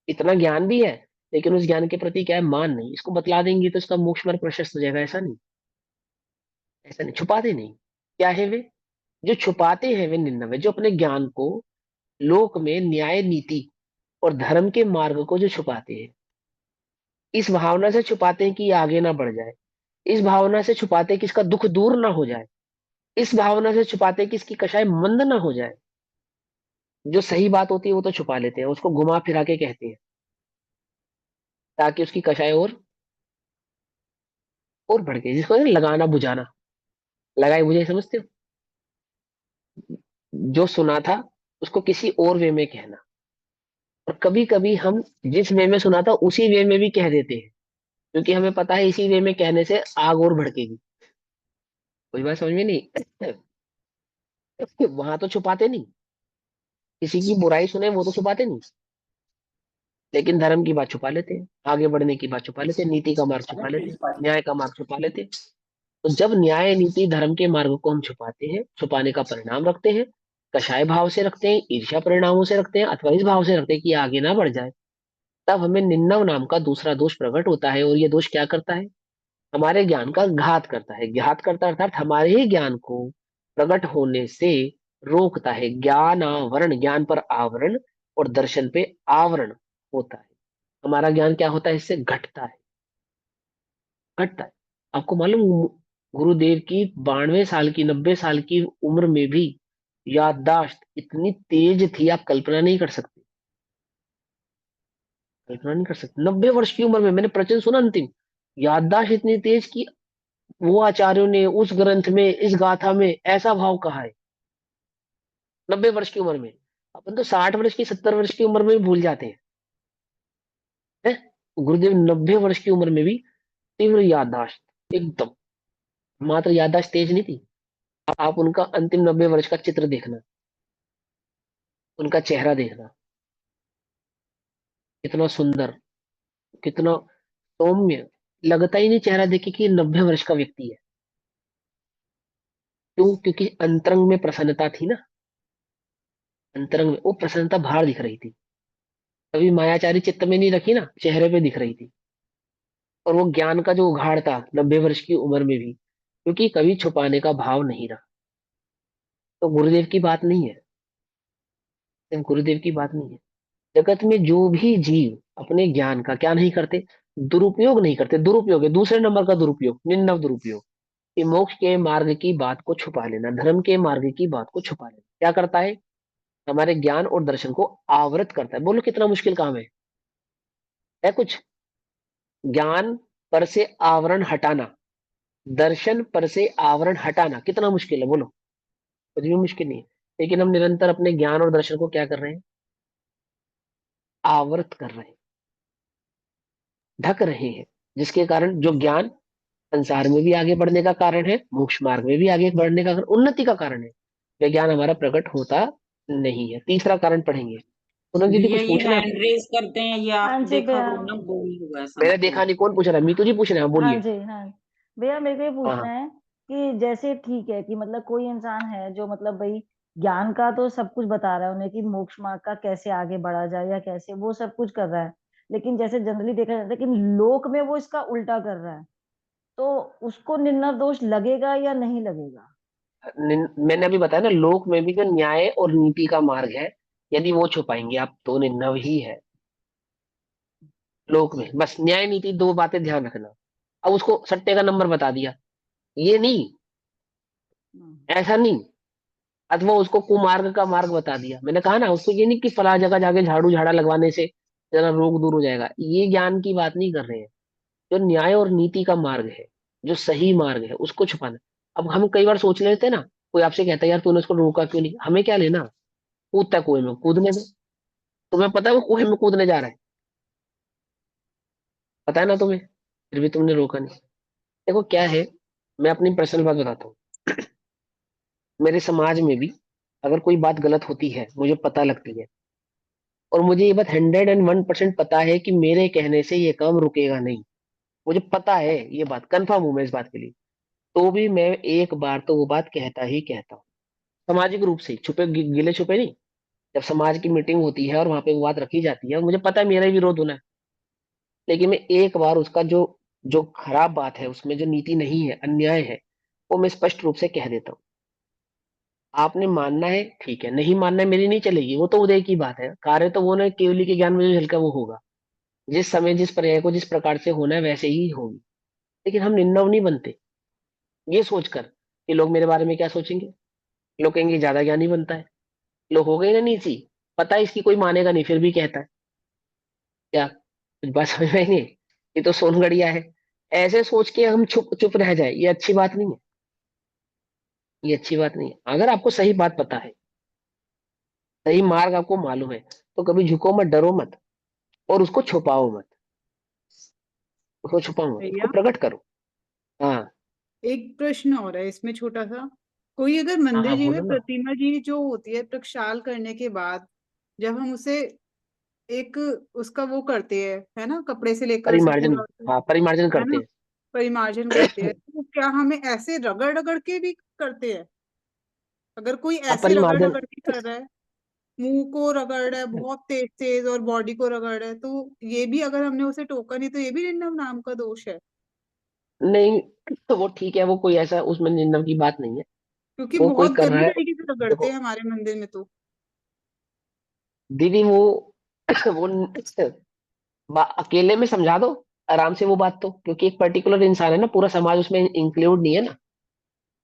इतना ज्ञान भी है, लेकिन उस ज्ञान के प्रति क्या है, मान नहीं। इसको बतला देंगे तो इसका मोक्ष मार्ग प्रशस्त हो जाएगा, ऐसा नहीं, ऐसा नहीं, छुपाते नहीं। क्या है वे, जो छुपाते हैं वे निन्नव है, जो अपने ज्ञान को लोक में न्याय नीति और धर्म के मार्ग को जो छुपाते हैं, इस भावना से छुपाते हैं कि ये आगे ना बढ़ जाए, इस भावना से छुपाते हैं कि इसका दुख दूर ना हो जाए, इस भावना से छुपाते हैं कि इसकी कषाय मंद ना हो जाए। जो सही बात होती है वो तो छुपा लेते हैं, उसको घुमा फिरा के कहते हैं, ताकि उसकी कषाय और बढ़ गई, जिसको ना लगाना बुझाना, लगाई बुझाई समझते हो, जो सुना था उसको किसी और वे में कहना। और कभी कभी हम जिस वे में सुना था उसी वे में भी कह देते हैं, क्योंकि हमें पता है इसी वे में कहने से आग और भड़केगी। कोई बात समझ में नहीं। वहां तो छुपाते नहीं, किसी की बुराई सुने वो तो छुपाते नहीं, लेकिन धर्म की बात छुपा लेते हैं, आगे बढ़ने की बात छुपा लेते हैं, नीति का मार्ग छुपा लेते हैं, न्याय का मार्ग छुपा लेते हैं। तो जब न्याय नीति धर्म के मार्ग को हम छुपाते हैं, छुपाने का परिणाम रखते हैं, कषाय भाव से रखते हैं, ईर्ष्या परिणामों से रखते हैं, अथवा इस भाव से रखते हैं कि ये आगे ना बढ़ जाए, तब हमें निन्नव नाम का दूसरा दोष प्रकट होता है। और ये दोष क्या करता है? हमारे ज्ञान का घात करता है। घात करता है अर्थात हमारे ही ज्ञान को प्रकट होने से रोकता है। ज्ञान आवरण, ज्ञान पर आवरण और दर्शन पे आवरण होता है। हमारा ज्ञान क्या होता है? इससे घटता है, घटता है। आपको मालूम, गुरुदेव की 92 साल की, 90 साल की उम्र में भी याददाश्त इतनी तेज थी, आप कल्पना नहीं कर सकते, कल्पना नहीं कर सकते। 90 वर्ष की उम्र में मैंने प्रवचन सुना अंतिम, याददाश्त इतनी तेज कि वो आचार्यों ने उस ग्रंथ में, इस गाथा में ऐसा भाव कहा है। 90 वर्ष की उम्र में। अपन तो 60 वर्ष की, 70 वर्ष की उम्र में भी भूल जाते हैं। गुरुदेव 90 वर्ष की उम्र में भी तीव्र याददाश्त, एकदम। मात्र याददाश्त तेज नहीं थी, आप उनका अंतिम 90 वर्ष का चित्र देखना, उनका चेहरा देखना, कितना सुंदर, कितना सौम्य, लगता ही नहीं चेहरा देखे कि 90 वर्ष का व्यक्ति है। क्यों? क्योंकि अंतरंग में प्रसन्नता थी ना, अंतरंग में वो प्रसन्नता बाहर दिख रही थी। कभी मायाचारी चित्त में नहीं रखी ना, चेहरे पे दिख रही थी। और वो ज्ञान का जो उघाड़ था 90 वर्ष की उम्र में भी, क्योंकि कभी छुपाने का भाव नहीं रहा। तो गुरुदेव की बात नहीं है, सिर्फ गुरुदेव की बात नहीं है। जगत में जो भी जीव अपने ज्ञान का क्या नहीं करते? दुरुपयोग नहीं करते। दुरुपयोग है, दूसरे नंबर का दुरुपयोग, निन्नव दुरुपयोग। कि मोक्ष के मार्ग की बात को छुपा लेना, धर्म के मार्ग की बात को छुपा लेना क्या करता है? हमारे ज्ञान और दर्शन को आवृत करता है। बोलो कितना मुश्किल काम है कुछ? ज्ञान पर से आवरण हटाना, दर्शन पर से आवरण हटाना कितना मुश्किल है? बोलो, कुछ भी मुश्किल नहीं है। लेकिन हम निरंतर अपने ज्ञान और दर्शन को क्या कर रहे हैं? आवृत कर रहे हैं, ढक रहे हैं। जिसके कारण जो ज्ञान संसार में भी आगे बढ़ने का कारण है, मोक्ष मार्ग में भी आगे बढ़ने का कारण, उन्नति का कारण है, वह ज्ञान हमारा प्रकट होता नहीं है। तीसरा कारण पढ़ेंगे। पूनम दीदी भैया कुछ ये पूछना है? हैंड रेस करते हैं, ये हाँ आपने जी देखा भैया। होगा ना, बोल होगा मैंने सबको। देखा नहीं, कौन पूछ रहा है? मीतू जी पूछ रहे हैं, हाँ, हाँ बोलिए। जी, हाँ भैया, मेरे को ये हाँ पूछना हाँ। है कि जैसे ठीक है कि मतलब कोई इंसान है जो मतलब भाई ज्ञान का तो सब कुछ बता रहा है उन्हें कि मोक्ष मार्ग का कैसे आगे बढ़ा जाए या कैसे वो सब कुछ कर रहा है, लेकिन जैसे जनरली देखा जाता है कि लोक में वो इसका उल्टा कर रहा है, तो उसको निम्न दोष लगेगा या नहीं लगेगा? मैंने अभी बताया ना, लोक में भी जो न्याय और नीति का मार्ग है, यदि वो छुपाएंगे आप तो निन्नव ही है। लोक में बस न्याय नीति, दो बातें ध्यान रखना। अब उसको सट्टे का नंबर बता दिया, ये नहीं, ऐसा नहीं। अथवा उसको कुमार्ग का मार्ग बता दिया, मैंने कहा ना, उसको ये नहीं कि फला जगह जाके झाड़ू झाड़ा लगवाने से जरा रोग दूर हो जाएगा, ये ज्ञान की बात नहीं कर रहे हैं। जो न्याय और नीति का मार्ग है, जो सही मार्ग है, उसको छुपाना। अब हम कई बार सोच लेते हैं ना, कोई आपसे कहता है यार तूने उसको रोका क्यों नहीं, हमें क्या लेना, कूदता है कुएं में, कूदने में। तुम्हें पता है वो कुएं में कूदने जा रहा है, पता है ना तुम्हें, फिर भी तुमने रोका नहीं। देखो क्या है, मैं अपनी पर्सनल बात बताता हूँ। मेरे समाज में भी अगर कोई बात गलत होती है, मुझे पता लगती है, और मुझे ये बात 101% पता है कि मेरे कहने से ये काम रुकेगा नहीं, मुझे पता है, ये बात कंफर्म हूं मैं इस बात के लिए, तो भी मैं एक बार तो वो बात कहता ही कहता हूँ। सामाजिक रूप से छुपे गिले छुपे नहीं। जब समाज की मीटिंग होती है और वहां पे वो बात रखी जाती है, मुझे पता है मेरा ही विरोध होना है, लेकिन मैं एक बार उसका जो जो खराब बात है, उसमें जो नीति नहीं है, अन्याय है, वो मैं स्पष्ट रूप से कह देता हूँ। आपने मानना है ठीक है, नहीं मानना है मेरी नहीं चलेगी, वो तो उदय की बात है। कार्य तो वो ना, केवली के ज्ञान में जो झलका वो होगा, जिस समय जिस पर्याय को जिस प्रकार से होना है वैसे ही होगी। लेकिन हम निन्नव नहीं बनते ये सोचकर कि लोग मेरे बारे में क्या सोचेंगे। लोग कहेंगे ज्यादा ज्ञानी बनता है, लोग हो गए ना नीची, पता है इसकी कोई मानेगा नहीं, फिर भी कहता है। क्या कुछ बात समझ में आई नहीं? ये तो सोनगढ़िया है। ऐसे सोच के हम चुप चुप रह जाए, ये अच्छी बात नहीं है, ये अच्छी बात नहीं है। अगर आपको सही बात पता है, सही मार्ग आपको मालूम है, तो कभी झुको मत, डरो मत, और उसको छुपाओ मत, उसको छुपाओ मत, उसको भैया प्रकट करो। हाँ एक प्रश्न और है इसमें छोटा सा। कोई अगर हाँ मंदिर हाँ, जी में बोलो ना। प्रतिमा जी जो होती है प्रक्षाल करने के बाद, जब हम उसे एक उसका वो करते हैं, है ना, कपड़े से लेकर उसे परिमार्जन, पूरा, हाँ परिमार्जन है करते ना, हैं। परिमार्जन करते हैं, तो क्या हमें ऐसे रगड़ रगड़ के भी करते हैं? अगर कोई ऐसे रगड़ अपरिमार्जन, रगड़ के कर रहा है, मुंह को रगड़ रहा है बहुत तेज तेज और बॉडी को रगड़ रहा है, तो ये भी अगर हमने उसे टोका नहीं तो ये भी निंदा नाम का दोष है, नहीं तो वो ठीक है, वो कोई ऐसा उसमें निंदा की बात नहीं है। क्योंकि वो कोई बहुत कर रहा गंदी है, तरीके से रगड़ते देखो हैं हमारे मंदिर में तो। दीदी, वो अकेले में समझा दो आराम से वो बात, तो क्योंकि एक पर्टिकुलर इंसान है ना, पूरा समाज उसमें इंक्लूड नहीं है ना,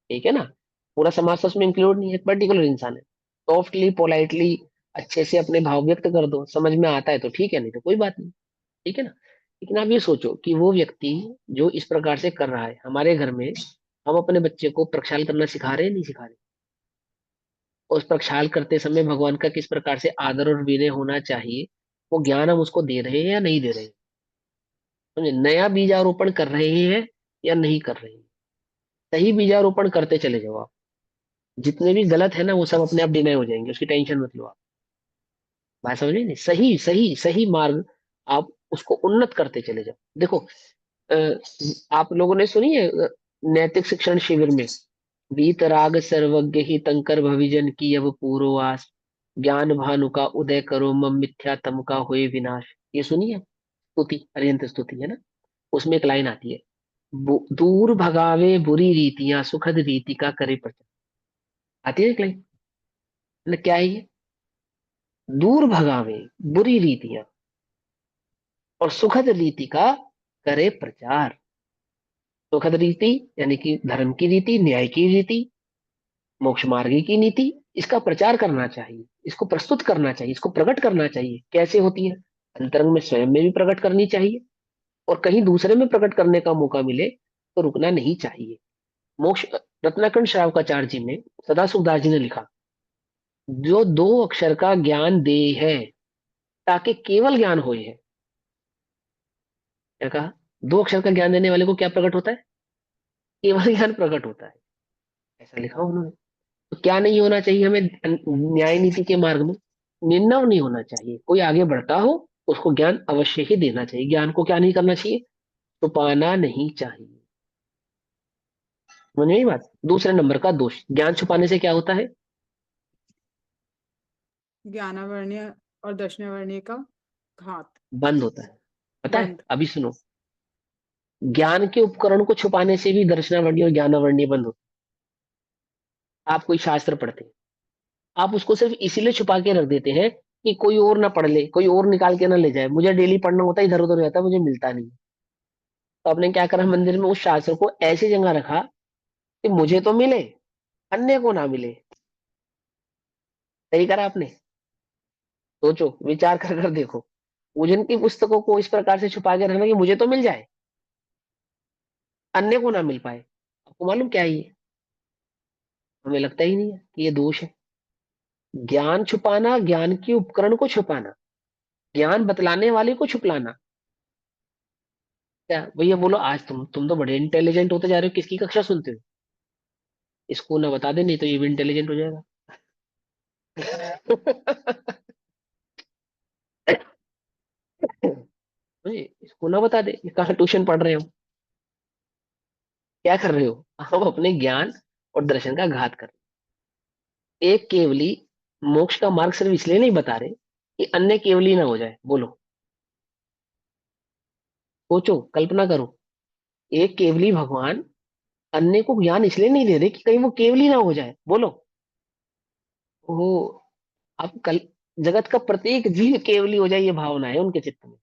ठीक है ना। पूरा समाज तो उसमें इंक्लूड नहीं है, एक पर्टिकुलर इंसान है। सॉफ्टली पोलाइटली अच्छे से अपने भाव व्यक्त कर दो, समझ में आता है तो ठीक है, नहीं तो कोई बात नहीं, ठीक है ना। लेकिन आप ये सोचो कि वो व्यक्ति जो इस प्रकार से कर रहा है हमारे घर में, हम अपने बच्चे को प्रक्षाल करना सिखा रहे हैं, नहीं सिखा रहे? उस प्रक्षाल करते समय भगवान का किस प्रकार से आदर और विनय होना चाहिए, वो ज्ञान हम उसको दे रहे हैं या नहीं दे रहे हैं? समझे, नया बीजारोपण कर रहे हैं या नहीं कर रहे हैं? सही बीजारोपण करते चले जाओ आप, जितने भी गलत है ना वो सब अपने आप डिनाई हो जाएंगे, उसकी टेंशन मत लो आप। बात समझ नहीं, सही सही सही मार्ग आप उसको उन्नत करते चले जाओ। देखो, अ, आप लोगों ने सुनी है नैतिक शिक्षण शिविर में, वीतराग सर्वज्ञ ही तंकर भविजन की अब पूर्ववास, ज्ञान भानु का उदय करो मम मिथ्या तम का होए विनाश। ये सुनी है स्तुति, अरिहंत स्तुति है ना, उसमें एक लाइन आती है, दूर भगावे बुरी रीतियां सुखद रीति का करे प्रचार। आती है एक लाइन, मतलब क्या है ये? दूर भगावे बुरी रीतियां और सुखद रीति का करे प्रचार। सुखद रीति यानी कि धर्म की रीति, न्याय की रीति, मोक्ष मार्ग की नीति, इसका प्रचार करना चाहिए, इसको प्रस्तुत करना चाहिए, इसको प्रकट करना चाहिए। कैसे होती है? अंतरंग में स्वयं में भी प्रकट करनी चाहिए, और कहीं दूसरे में प्रकट करने का मौका मिले तो रुकना नहीं चाहिए। मोक्ष, रत्नाकरण श्रावकाचार्य जी ने, सदाशिवदास जी ने लिखा, जो दो अक्षर का ज्ञान दे है ताकि केवल ज्ञान होए है। क्या कहा? दो अक्षर का ज्ञान देने वाले को क्या प्रकट होता है? केवल ज्ञान प्रकट होता है, ऐसा लिखा उन्होंने। तो क्या नहीं होना चाहिए हमें न्याय नीति के मार्ग में? निर्णव नहीं होना चाहिए। कोई आगे बढ़ता हो उसको ज्ञान अवश्य ही देना चाहिए। ज्ञान को क्या नहीं करना चाहिए? छुपाना नहीं चाहिए। समझ में आई बात? दूसरे नंबर का दोष, ज्ञान छुपाने से क्या होता है? ज्ञानावर्ण्य और दक्षिणावर्ण्य का घात बंद होता है। पता है, बंद। अभी सुनो, ज्ञान के उपकरण को छुपाने से भी दर्शनावर्णी और ज्ञानावर्णी बंद होता है। आप कोई शास्त्र पढ़ते हैं, आप उसको सिर्फ इसीलिए छुपा के रख देते हैं कि कोई और ना पढ़ ले, कोई और निकाल के ना ले जाए। मुझे डेली पढ़ना होता है, इधर उधर रहता है, मुझे मिलता नहीं। तो आपने क्या करा, मंदिर में उस शास्त्र को ऐसी जगह रखा कि मुझे तो मिले, अन्य को ना मिले। सही करा आपने। सोचो, विचार कर कर देखो, पूजन की पुस्तकों को इस प्रकार से छुपा के रखना कि मुझे तो मिल जाए, अन्य को ना मिल पाए। आपको मालूम क्या है ये? हमें लगता ही नहीं है कि ये दोष है। ज्ञान छुपाना, ज्ञान के उपकरण को छुपाना, ज्ञान बतलाने वाले को छुपलाना। क्या भैया बोलो, आज तुम तो बड़े इंटेलिजेंट होते जा रहे हो, किसकी कक्षा सुनते हो? इसको ना बता दे, नहीं तो ये भी इंटेलिजेंट हो जाएगा। मुझे इसको ना बता दे, ये कहाँ ट्यूशन पढ़ रहे हो? क्या कर रहे हो? हम अपने ज्ञान और दर्शन का घात कर रहे हो। एक केवली मोक्ष का मार्ग सिर्फ इसलिए नहीं बता रहे कि अन्य केवली ना हो जाए। बोलो, सोचो, कल्पना करो, एक केवली भगवान अन्य को ज्ञान इसलिए नहीं दे रहे कि कहीं वो केवली ना हो जाए। बोलो, वो आप कल, जगत का प्रत्येक जीव केवली हो जाए, ये भावना है उनके चित्त में,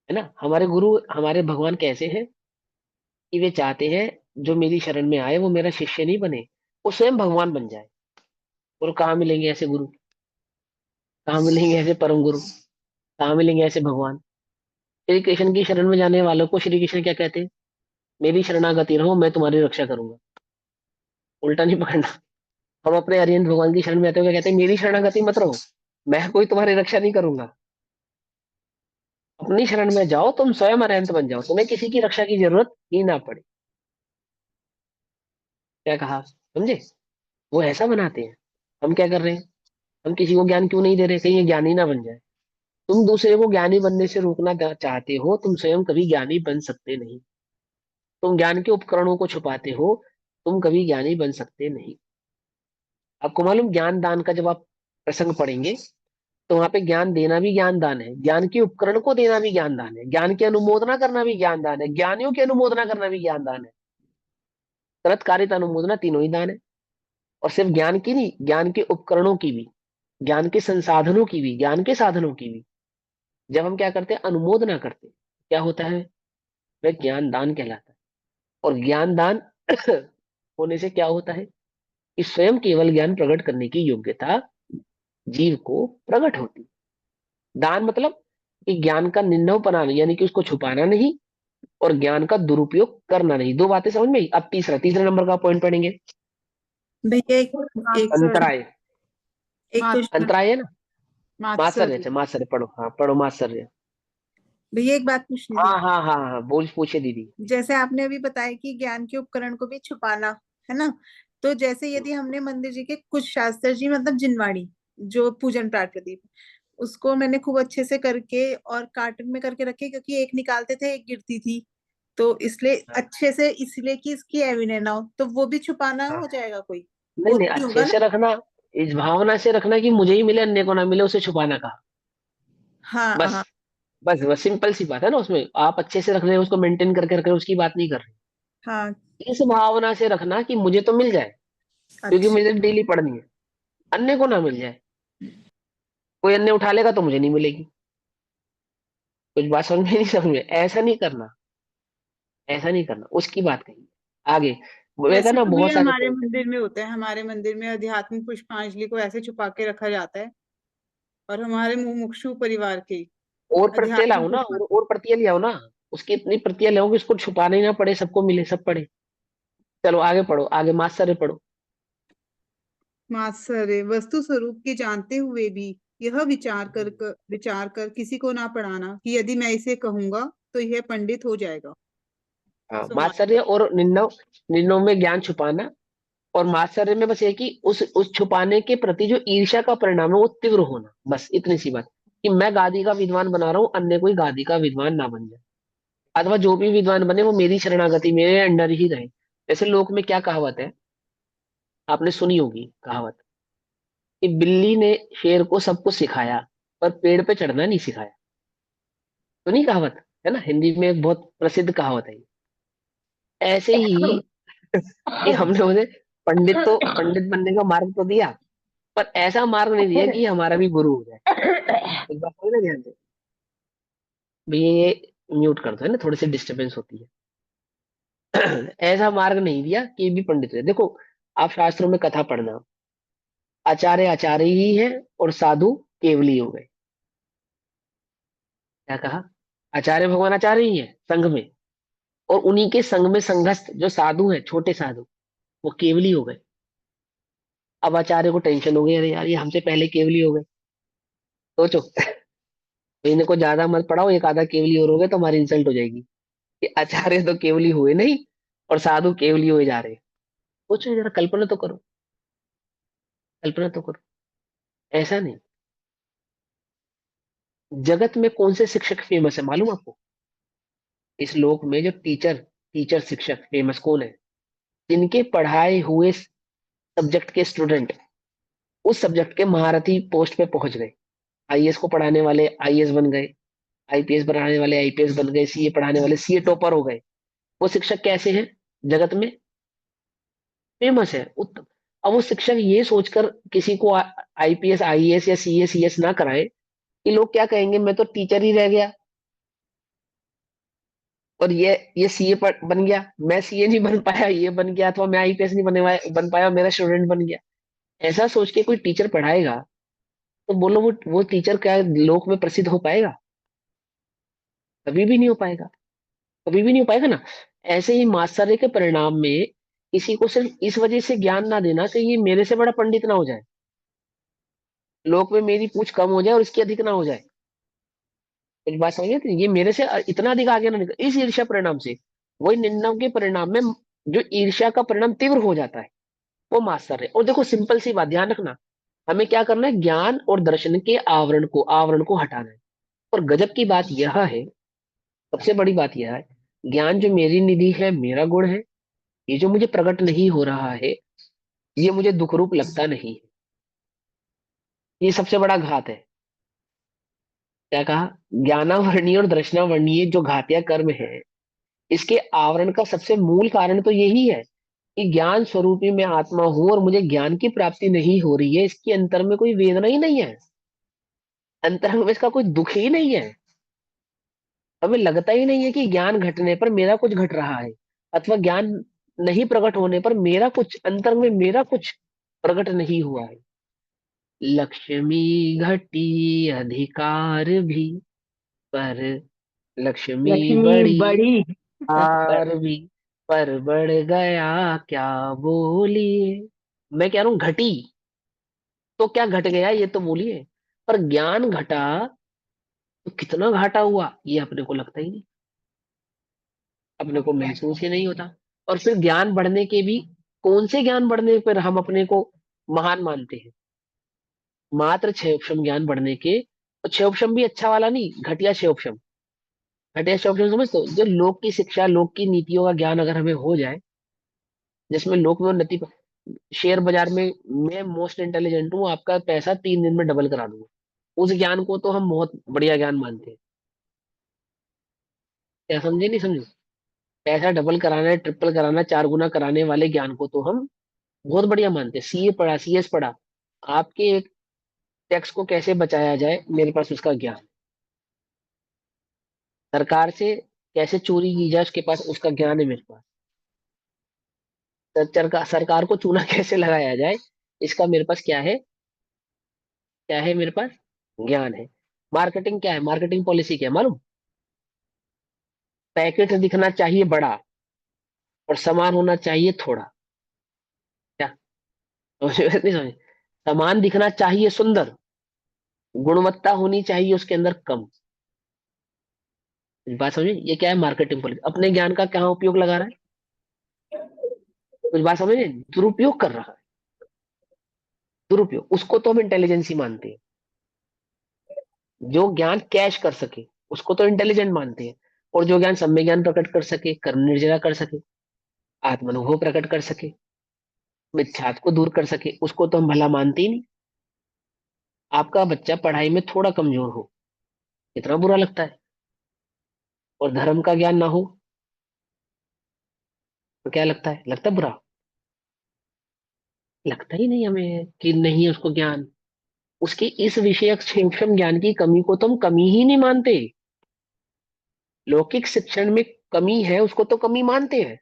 है ना। हमारे गुरु, हमारे भगवान कैसे हैं कि वे चाहते हैं जो मेरी शरण में आए वो मेरा शिष्य नहीं बने, वो स्वयं भगवान बन जाए। और कहाँ मिलेंगे ऐसे गुरु? कहाँ मिलेंगे ऐसे परम गुरु? कहाँ मिलेंगे ऐसे भगवान? श्री कृष्ण की शरण में जाने वालों को श्री कृष्ण क्या कहते हैं? मेरी शरणागति रहो, मैं तुम्हारी रक्षा करूंगा। उल्टा नहीं पकड़ना। हम अपने अरिहंत भगवान की शरण में आते हुए कहते हैं, मेरी शरणागति मत रहो, मैं कोई तुम्हारी रक्षा नहीं करूंगा। अपनी शरण में जाओ, तुम स्वयं अरिहंत बन जाओ, तुम्हें किसी की रक्षा की जरूरत ही ना पड़े। क्या कहा? समझे? वो ऐसा बनाते हैं। हम क्या कर रहे हैं? हम किसी को ज्ञान क्यों नहीं दे रहे? कहीं ये ज्ञानी ना बन जाए। तुम दूसरे को ज्ञानी बनने से रोकना चाहते हो, तुम स्वयं कभी ज्ञानी बन सकते नहीं। तुम ज्ञान के उपकरणों को छुपाते हो, तुम कभी ज्ञानी बन सकते नहीं। आपको मालूम, ज्ञान दान का जब आप प्रसंग पढ़ेंगे तो वहां पे ज्ञान देना भी ज्ञान दान है, ज्ञान के उपकरण को देना भी ज्ञान दान है, ज्ञान की अनुमोदना करना भी ज्ञान दान है, ज्ञानियों की अनुमोदना करना भी ज्ञान दान है। तरत कारित अनुमोदना तीनों ही दान है। और सिर्फ ज्ञान की नहीं, ज्ञान के उपकरणों की भी, ज्ञान के संसाधनों की भी, ज्ञान के साधनों की भी जब हम क्या करते हैं, अनुमोदना करते हैं, क्या होता है, वह ज्ञान दान कहलाता है। और ज्ञान दान होने से क्या होता है कि स्वयं केवल ज्ञान प्रकट करने की योग्यता जीव को प्रकट होती है। दान मतलब कि ज्ञान का निन्नव बनाना, यानी कि उसको छुपाना नहीं, और ज्ञान का दुरुपयोग करना नहीं। दो बातें समझ में आई। अब तीसरे नंबर का पॉइंट पढ़ेंगे, भैया एक अंतराय। एक क्वेश्चन अंतराय है ना, मात्सर्य। मात्सर्य। अच्छा मात्सर्य पढ़ो, हाँ पढ़ो मात्सर्य। भैया एक बात पूछनी थी। हाँ हाँ हाँ हाँ, बोल पूछे दीदी। जैसे आपने अभी बताया कि ज्ञान के उपकरण को भी छुपाना है ना, तो जैसे यदि हमने मंदिर जी के कुछ शास्त्र जी मतलब जिनवाणी, जो पूजन पाठ प्रदीप, उसको मैंने खूब अच्छे से करके और कार्टन में करके रखे, क्योंकि एक निकालते थे एक गिरती थी, तो इसलिए हाँ अच्छे से, इसलिए कि इसकी एविडेंस ना हो, तो वो भी छुपाना हाँ। हो जाएगा कोई? नहीं वो नहीं, तो नहीं अच्छे होगा ना? से रखना, इस भावना से रखना कि मुझे ही मिले अन्य को ना मिले, उसे छुपाना कहा। हाँ बस हाँ बस बस सिंपल सी बात है ना, उसमें आप अच्छे से रख रहे हो, उसको मेंटेन करके रख रहे हो, उसकी बात नहीं कर रहे। हाँ। इस भावना से रखना कि मुझे तो मिल जाए, क्योंकि अच्छा। मुझे डेली पढ़नी है, अन्य को ना मिल जाए। कोई अन्य उठा लेगा तो मुझे नहीं मिलेगी। कुछ बात समझ में नहीं, समझ में, ऐसा नहीं करना, ऐसा नहीं करना, उसकी बात कही आगे। वेगा वैसे ना तो बहुत भैया सारे हमारे पॉइंट है। मंदिर में होता है, हमारे मंदिर में आध्यात्मिक पुष्पांजलि को ऐसे छुपा के रखा जाता है, और हमारे मुमुक्षु परिवार के और प्रतियां लाओ आध्यात्मिक ना, पुष्पांजलि। और प्रतियां ले आओ ना। उसकी इतनी प्रतियां लाओ कि उसको छुपाना ही ना पड़े, सबको मिले, सब पढ़े। चलो आगे पढ़ो, आगे मास्टर पढ़ो। मात्सर्य, वस्तु स्वरूप के जानते हुए भी यह विचार कर किसी को ना पढ़ाना कि यदि मैं इसे कहूंगा तो यह पंडित हो जाएगा। हाँ, सो मात्सर्य मात्सर्य। और निन्नव, निन्नव में ज्ञान छुपाना। और मात्सर्य में बस ये कि उस छुपाने के प्रति जो ईर्ष्या का परिणाम है वो तीव्र होना, बस इतनी सी बात। कि मैं गादी का विद्वान बना रहा हूँ, अन्य कोई गादी का विद्वान ना बन जाए, अथवा जो भी विद्वान बने वो मेरी शरणागति, मेरे अंडर ही रहे। जैसे लोक में क्या कहावत है, आपने सुनी होगी कहावत, कि बिल्ली ने शेर को सब कुछ सिखाया पर पेड़ पे चढ़ना नहीं सिखाया। सुनी कहावत है ना, हिंदी में एक बहुत प्रसिद्ध कहावत है। ऐसे ही कि हमने उसे पंडित बनने का मार्ग तो दिया, पर ऐसा मार्ग नहीं दिया कि ये हमारा भी गुरु हो जाए। एक बात समझ ना ध्यान से। भैया ये म्यूट कर दो, है ना, थोड़ी सी डिस्टरबेंस होती है। ऐसा मार्ग नहीं दिया कि ये भी पंडित हो जाए। देखो, आप शास्त्रों में कथा पढ़ना, आचार्य आचार्य ही है और साधु केवली हो गए। क्या कहा, आचार्य भगवान आचार्य ही है संघ में, और उन्हीं के संघ में संघस्थ जो साधु हैं, छोटे साधु, वो केवली हो गए। अब आचार्य को टेंशन हो गई, अरे यार ये हमसे पहले केवली हो गए। सोचो, तो इनको ज्यादा मत पढ़ाओ, एक आधा केवली और हो गए तो हमारी इंसल्ट हो जाएगी कि आचार्य तो केवली हुए नहीं और साधु केवली हुए जा रहे हैं। सोचो जरा, कल्पना तो करो, कल्पना तो करो। ऐसा नहीं। जगत में कौन से शिक्षक फेमस है मालूम आपको? इस लोक में जो टीचर टीचर शिक्षक फेमस कौन है? जिनके पढ़ाए हुए सब्जेक्ट के स्टूडेंट उस सब्जेक्ट के महारथी पोस्ट पे पहुंच गए। आईएएस को पढ़ाने वाले आईएएस बन गए, आईपीएस पढ़ाने वाले आईपीएस बन गए, सीए पढ़ाने वाले सीए टॉपर हो गए। वो शिक्षक कैसे हैं, जगत में फेमस है, उत्तम। अब वो शिक्षक ये सोचकर किसी को आईपीएस आईएएस या सीए सीएस ना कराए कि लोग क्या कहेंगे, मैं तो टीचर ही रह गया, और ये सीए बन गया, मैं सीए नहीं बन पाया, ये बन गया, अथवा मैं आईपीएस नहीं बन पाया, मेरा स्टूडेंट बन गया। ऐसा सोच के कोई टीचर पढ़ाएगा तो बोलो वो टीचर क्या लोक में प्रसिद्ध हो पाएगा? कभी भी नहीं हो पाएगा, कभी भी नहीं हो पाएगा ना। ऐसे ही मात्सर्य के परिणाम में किसी को सिर्फ इस वजह से ज्ञान ना देना कि ये मेरे से बड़ा पंडित ना हो जाए, लोक में मेरी पूछ कम हो जाए और इसकी अधिक ना हो जाए। कुछ बात समझिए, तो ये मेरे से इतना अधिक आगे ना निकल, इस ईर्ष्या परिणाम से, वही निंदा के परिणाम में जो ईर्ष्या का परिणाम तीव्र हो जाता है, वो मात्सर्य। और देखो सिंपल सी बात ध्यान रखना, हमें क्या करना है, ज्ञान और दर्शन के आवरण को हटाना है। और गजब की बात यह है, सबसे बड़ी बात यह है ज्ञान जो मेरी निधि है, मेरा गुण है, ये जो मुझे प्रकट नहीं हो रहा है, ये मुझे दुख रूप लगता नहीं है। ये सबसे बड़ा घात है। क्या कहा? ज्ञानावरणीय और दर्शनावरणीय जो घातिया कर्म है, इसके आवरण का सबसे मूल कारण तो यही है कि ज्ञान स्वरूपी मैं आत्मा हूं और मुझे ज्ञान की प्राप्ति नहीं हो रही है। इसके अंतर में कोई वेदना ही नहीं है, अंतर में इसका कोई दुख ही नहीं है। हमें लगता ही नहीं है कि ज्ञान घटने पर मेरा कुछ घट रहा है, अथवा ज्ञान नहीं प्रकट होने पर मेरा कुछ अंतर में मेरा कुछ प्रकट नहीं हुआ है। लक्ष्मी घटी अधिकार भी, पर लक्ष्मी लक्ष्मी बड़ी बड़ी हार भी, पर बढ़ गया क्या बोलिए। मैं कह रहा हूं घटी तो क्या घट गया ये तो बोलिए, पर ज्ञान घटा तो कितना घाटा हुआ ये अपने को लगता ही नहीं, अपने को महसूस ही नहीं होता। और फिर ज्ञान बढ़ने के भी, कौन से ज्ञान बढ़ने पर हम अपने को महान मानते हैं? मात्र क्षयोपम ज्ञान बढ़ने के, और क्षयोपम भी अच्छा वाला नहीं, घटिया क्षयोपम। घटिया क्षयोपम समझते हो? जो लोक की शिक्षा, लोक की नीतियों का ज्ञान अगर हमें हो जाए, जिसमें लोक में उन्नति, शेयर बाजार में मैं मोस्ट इंटेलिजेंट हूँ, आपका पैसा 3 दिन में डबल करा दूंगा, उस ज्ञान को तो हम बहुत बढ़िया ज्ञान मानते हैं। क्या समझे नहीं समझे? पैसा डबल कराना है, ट्रिपल कराना, 4 गुना कराने वाले ज्ञान को तो हम बहुत बढ़िया मानते हैं। सीए पढ़ा, सीएस पढ़ा, आपके एक टैक्स को कैसे बचाया जाए मेरे पास उसका ज्ञान, सरकार से कैसे चोरी की जाए उसके पास उसका ज्ञान है मेरे पास, सरकार को चूना कैसे लगाया जाए इसका मेरे पास क्या है, क्या है मेरे पास? ज्ञान है। मार्केटिंग क्या है, मार्केटिंग पॉलिसी क्या है मालूम? पैकेट दिखना चाहिए बड़ा और सामान होना चाहिए थोड़ा। क्या समझ में नहीं समझ? सामान दिखना चाहिए सुंदर, गुणवत्ता होनी चाहिए उसके अंदर कम। इस बात समझे? ये क्या है? Marketing policy. अपने ज्ञान का कहाँ उपयोग लगा रहा है? कुछ बात समझे? दुरुपयोग कर रहा है, दुरुपयोग। उसको तो हम इंटेलिजेंस ही मानते हैं। जो ज्ञान कैश कर सके उसको तो इंटेलिजेंट मानते हैं, और जो ज्ञान सम्य ज्ञान प्रकट कर सके, कर्म निर्जरा कर सके, आत्मानुभव प्रकट कर सके, मिथ्यात्व को दूर कर सके, उसको तो हम भला मानते ही नहीं। आपका बच्चा पढ़ाई में थोड़ा कमजोर हो, कितना बुरा लगता है। और धर्म का ज्ञान ना हो तो क्या लगता है? लगता है बुरा? लगता ही नहीं हमें कि नहीं है उसको ज्ञान। उसके इस विषयक सूक्ष्म ज्ञान की कमी को तो हम कमी ही नहीं मानते। लौकिक शिक्षण में कमी है उसको तो कमी मानते हैं,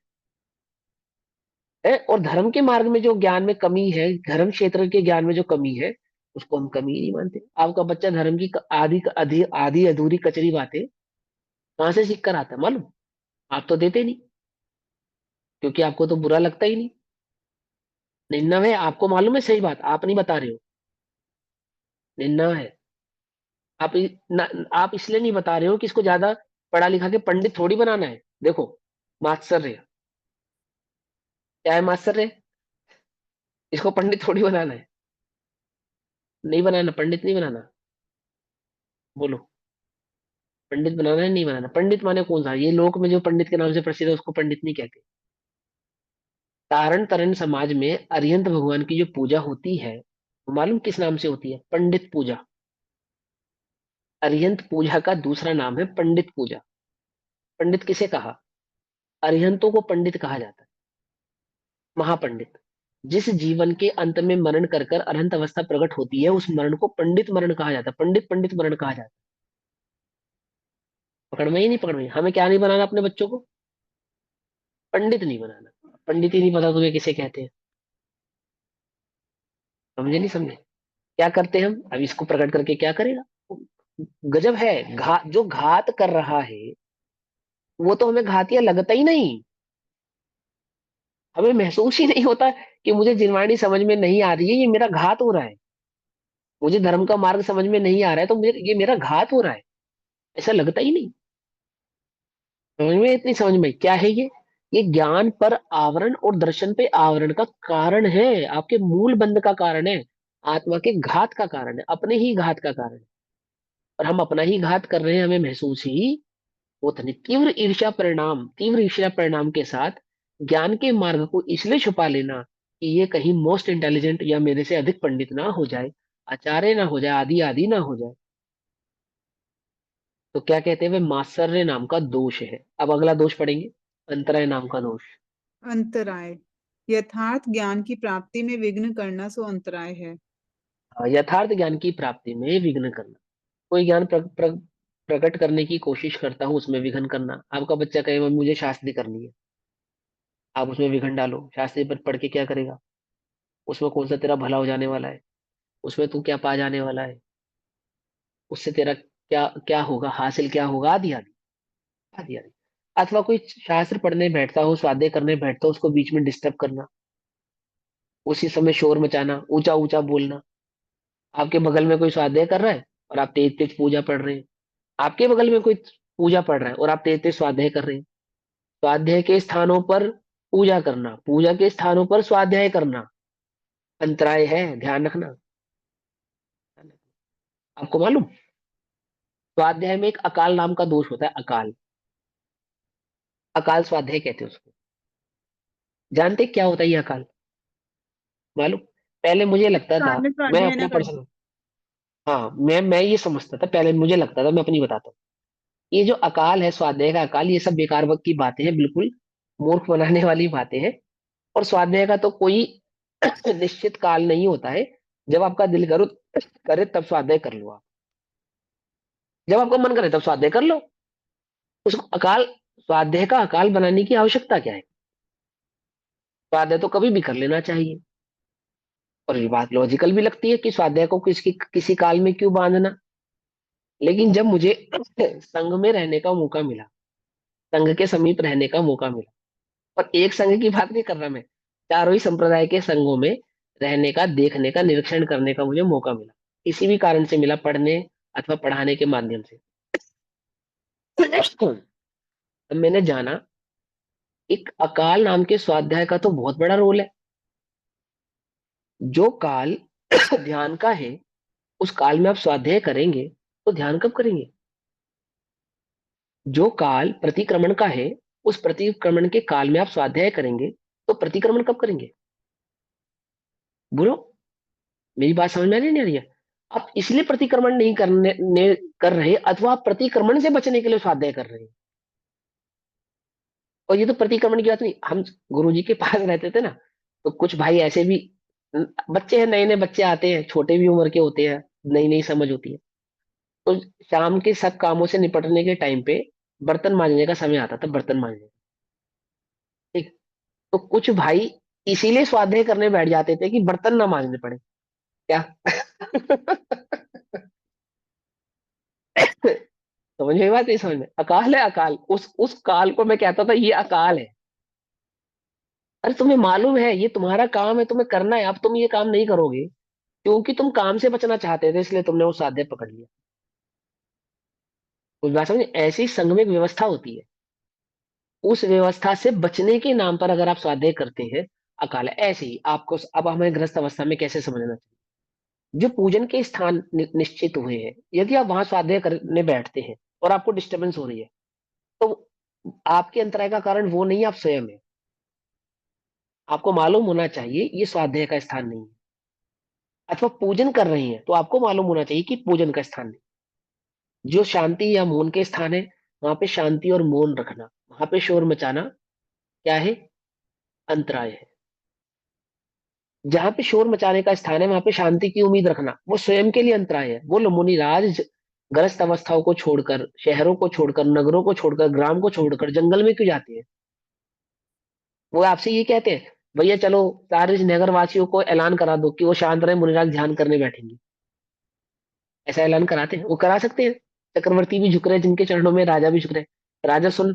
है? और धर्म के मार्ग में जो ज्ञान में कमी है, धर्म क्षेत्र के ज्ञान में जो कमी है, उसको हम कमी ही नहीं मानते। आपका बच्चा धर्म की आधी आधी आधी अधूरी कचरी बातें कहाँ से सीख कर आता है मालूम? आप तो देते नहीं, क्योंकि आपको तो बुरा लगता ही नहीं। 99 आपको मालूम है, सही बात आप नहीं बता रहे हो, 99 है। आप इसलिए नहीं बता रहे हो कि इसको ज्यादा पढ़ा लिखा के पंडित थोड़ी बनाना है। देखो, मात्सर्य क्या है? मात्सर्य, इसको पंडित थोड़ी बनाना है। नहीं बनाना, पंडित नहीं बनाना। बोलो, पंडित बनाना है नहीं बनाना? पंडित माने कौन सा? ये लोक में जो पंडित के नाम से प्रसिद्ध है उसको पंडित नहीं कहते। तारण तरण समाज में अरिहंत भगवान की जो पूजा होती है, वो मालूम किस नाम से होती है? पंडित पूजा। अरिहंत पूजा का दूसरा नाम है पंडित पूजा। पंडित किसे कहा? अरिहंतों को पंडित कहा जाता है, महापंडित। जिस जीवन के अंत में मरण कर कर अनंत अवस्था प्रकट होती है, उस मरण को पंडित मरण कहा जाता है, पंडित पंडित मरण कहा जाता है। पकड़ में ही नहीं, पकड़ में? हमें क्या नहीं बनाना अपने बच्चों को? पंडित नहीं बनाना। पंडित ही नहीं पता तुम्हें किसे कहते हैं? समझे नहीं समझे? क्या करते हैं हम अब? इसको प्रकट करके क्या करेगा? गजब है। जो घात कर रहा है वो तो हमें घातिया लगता ही नहीं। हमें महसूस ही नहीं होता कि मुझे जिनवाणी समझ में नहीं आ रही है, ये मेरा घात हो रहा है। मुझे धर्म का मार्ग समझ में नहीं आ रहा है तो ये मेरा घात हो रहा है, ऐसा लगता ही नहीं। समझ में? इतनी समझ में क्या है ये ज्ञान पर आवरण और दर्शन पे आवरण का कारण है, आपके मूल बंध का कारण है, आत्मा के घात का कारण है, अपने ही घात का कारण है। और हम अपना ही घात कर रहे हैं, हमें महसूस ही वो था नहीं। तीव्र ईर्ष्या परिणाम के साथ ज्ञान के मार्ग को इसलिए छुपा लेना कि ये कहीं मोस्ट इंटेलिजेंट या मेरे से अधिक पंडित ना हो जाए, आचार्य ना हो जाए, आदि आदि ना हो जाए। तो क्या कहते हैं, वे मात्सर्य नाम का दोष है। अब अगला दोष पढ़ेंगे, अंतराय नाम का दोष। अंतराय, यथार्थ ज्ञान की प्राप्ति में विघ्न करना सो अंतराय है। यथार्थ ज्ञान की प्राप्ति में विघ्न करना। कोई ज्ञान प्रकट करने की कोशिश करता हूँ, उसमें विघ्न करना। आपका बच्चा कहे मम्मी मुझे शास्त्री करनी है, आप उसमें विघ्न डालो। शास्त्री पर पढ़ के क्या करेगा? उसमें कौन सा तेरा भला हो जाने वाला है? उसमें तू क्या पा जाने वाला है? उससे तेरा क्या क्या होगा, हासिल क्या होगा, आदि आदि आदि आदि। अथवा कोई शास्त्र पढ़ने बैठता हो, स्वाध्याय करने बैठता हो, उसको बीच में डिस्टर्ब करना, उसी समय शोर मचाना, ऊंचा ऊंचा बोलना। आपके बगल में कोई स्वाध्याय कर रहा है और आप तेज तेज पूजा पढ़ रहे हैं। आपके बगल में कोई पूजा पढ़ रहा है और आप तेज तेज स्वाध्याय कर रहे हैं। स्वाध्याय के स्थानों पर पूजा करना, पूजा के स्थानों पर स्वाध्याय करना अंतराय है, ध्यान रखना। आपको मालूम, स्वाध्याय में एक अकाल नाम का दोष होता है, अकाल। अकाल स्वाध्याय कहते हैं उसको। जानते क्या होता है ये अकाल? मालूम? पहले मुझे लगता था, कार्मिक मैं स्वाध्याय अपना ना करना। पर्सनल, हाँ मैं ये समझता था, पहले मुझे लगता था, मैं अपनी बताता हूँ। ये जो अकाल है, स्वाध्याय का अकाल, ये सब बेकार वक्त की बातें हैं, बिल्कुल मूर्ख बनाने वाली बातें हैं। और स्वाध्याय का तो कोई निश्चित काल नहीं होता है। जब आपका दिल करो करे तब स्वाध्याय कर लो आप। जब आपका मन करे तब स्वाध्याय कर लो। उसको अकाल, स्वाध्याय का अकाल बनाने की आवश्यकता क्या है? स्वाध्याय तो कभी भी कर लेना चाहिए। और ये बात लॉजिकल भी लगती है कि स्वाध्याय को किसी काल में क्यों बांधना। लेकिन जब मुझे संघ में रहने का मौका मिला, संघ के समीप रहने का मौका मिला, और एक संघ की बात नहीं कर रहा मैं, चारों ही संप्रदाय के संघों में रहने का, देखने का, निरीक्षण करने का मुझे मौका मिला। किसी भी कारण से मिला, पढ़ने अथवा पढ़ाने के माध्यम से। तब मैंने जाना, एक अकाल नाम के स्वाध्याय का तो बहुत बड़ा रोल है। जो काल ध्यान का है, उस काल में आप स्वाध्याय करेंगे तो ध्यान कब करेंगे? जो काल प्रतिक्रमण का है, उस प्रतिक्रमण के काल में आप स्वाध्याय करेंगे तो प्रतिक्रमण कब करेंगे? बोलो, मेरी बात समझ में नहीं आ रही है? आप इसलिए प्रतिक्रमण नहीं कर रहे, अथवा आप प्रतिक्रमण से बचने के लिए स्वाध्याय कर रहे हैं। और ये तो प्रतिक्रमण की बात नहीं, हम गुरुजी के पास रहते थे ना, तो कुछ भाई ऐसे भी बच्चे हैं, नए नए बच्चे आते हैं, छोटे भी उम्र के होते हैं, नई नई समझ होती है। तो शाम के सब कामों से निपटने के टाइम पे बर्तन मांजने का समय आता था, बर्तन मांजने। ठीक। तो कुछ भाई इसीलिए स्वाध्याय करने बैठ जाते थे कि बर्तन ना मांजने पड़े। क्या? समझ में बात नहीं? समझ में? अकाल है, अकाल। उस काल को मैं कहता था ये अकाल है। अरे तुम्हें मालूम है ये तुम्हारा काम है, तुम्हें करना है, अब तुम ये काम नहीं करोगे क्योंकि तुम काम से बचना चाहते थे, इसलिए तुमने वो साध्य पकड़ लिया। कुछ बात समझे? ऐसी संघ में एक व्यवस्था होती है, उस व्यवस्था से बचने के नाम पर अगर आप स्वाध्याय करते हैं, अकाल है। ऐसे ही आपको अब हमें ग्रस्त अवस्था में कैसे समझना चाहिए? जो पूजन के स्थान निश्चित हुए हैं, यदि आप वहां स्वाध्याय करने बैठते हैं और आपको डिस्टरबेंस हो रही है, तो आपके अंतराय का कारण वो नहीं, आप स्वयं है। आपको मालूम होना चाहिए ये स्वाध्याय का स्थान नहीं है। अथवा पूजन कर रही हैं तो आपको मालूम होना चाहिए कि पूजन का स्थान नहीं। जो शांति या मौन के स्थान है, वहां पे शांति और मौन रखना, वहां पे शोर मचाना क्या है? अंतराय है। जहां पे शोर मचाने का स्थान है, वहां पे शांति की उम्मीद रखना, वो स्वयं के लिए अंतराय है। वो मुनिराज ग्रस्त अवस्थाओं को छोड़कर, शहरों को छोड़कर, नगरों को छोड़कर, ग्राम को छोड़कर जंगल में क्यों जाते हैं? वो आपसे ये कहते हैं, भैया चलो सारे नगर वासियों को ऐलान करा दो कि वो शांत रहे, मुनिराज ध्यान करने बैठेंगे। ऐसा ऐलान कराते हैं? वो करा सकते हैं। चक्रवर्ती भी झुक रहे हैं जिनके चरणों में, राजा भी झुक रहे हैं। राजा सुन,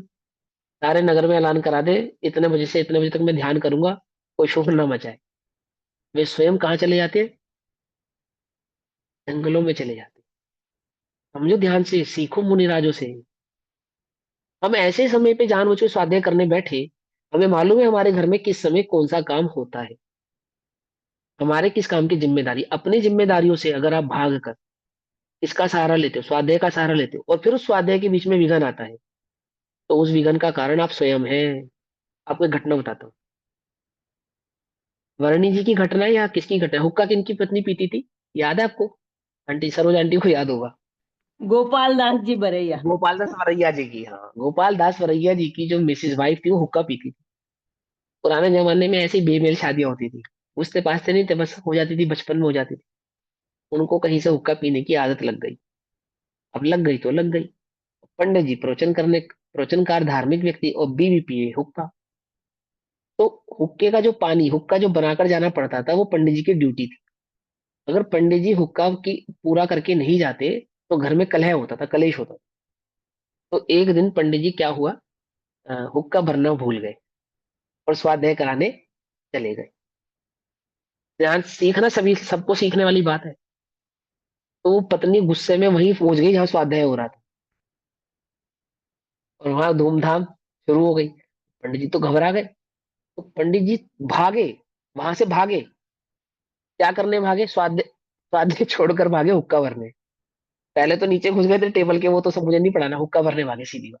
सारे नगर में ऐलान करा दे, इतने बजे से इतने बजे तक मैं ध्यान करूंगा, कोई शोर ना मचाए। वे स्वयं कहाँ चले जाते हैं? जंगलों में चले जाते हैं। समझो ध्यान से, सीखो मुनिराजों से। हम ऐसे समय पे जानबूझ के स्वाध्याय करने बैठे, हमें मालूम है हमारे घर में किस समय कौन सा काम होता है, हमारे किस काम की जिम्मेदारी। अपनी जिम्मेदारियों से अगर आप भाग कर इसका सहारा लेते हो, स्वाध्याय का सहारा लेते हो, और फिर उस स्वाध्याय के बीच में विघन आता है, तो उस विघन का कारण आप स्वयं हैं। आपको एक घटना बताता हूँ। वर्णी जी की घटना है या किसकी घटना है? हुक्का किनकी पत्नी पीती थी, याद है आपको? आंटी सरोज आंटी को याद होगा। गोपाल दास जी बरैया। गोपाल दास वरैया जी की, हाँ, गोपाल दास वरैया जी की जो मिसेज वाइफ थी वो हुक्का पीती थी। पुराने जमाने में ऐसी बेमेल शादियां होती थी, पूछते पाछते नहीं थे, बस हो जाती थी, बचपन में हो जाती थी। उनको कहीं से हुक्का पीने की आदत लग गई। अब लग गई तो लग गई। पंडित जी प्रवचनकार धार्मिक व्यक्ति, और बीवी पिए हुक्का। तो हुक्के का जो पानी, हुक्का जो बनाकर जाना पड़ता था, वो पंडित जी की ड्यूटी थी। अगर पंडित जी हुक्का की पूरा करके नहीं जाते तो घर में कलह होता था, कलेश होता था। तो एक दिन पंडित जी क्या हुआ, हुक्का भरना भूल गए और स्वाध्याय कराने चले गए। ध्यान, सीखना सभी सबको सीखने वाली बात है। तो वो पत्नी गुस्से में वहीं पहुंच गई जहां स्वाध्याय हो रहा था, और वहां धूमधाम शुरू हो गई। पंडित जी तो घबरा गए। तो पंडित जी भागे, वहां से भागे। क्या करने भागे? स्वाध्याय, स्वाध्याय छोड़कर भागे हुक्का भरने। पहले तो नीचे घुस गए थे टेबल के, वो तो सब मुझे नहीं पढ़ाना, हुक्का भरने भागे सीधी बात।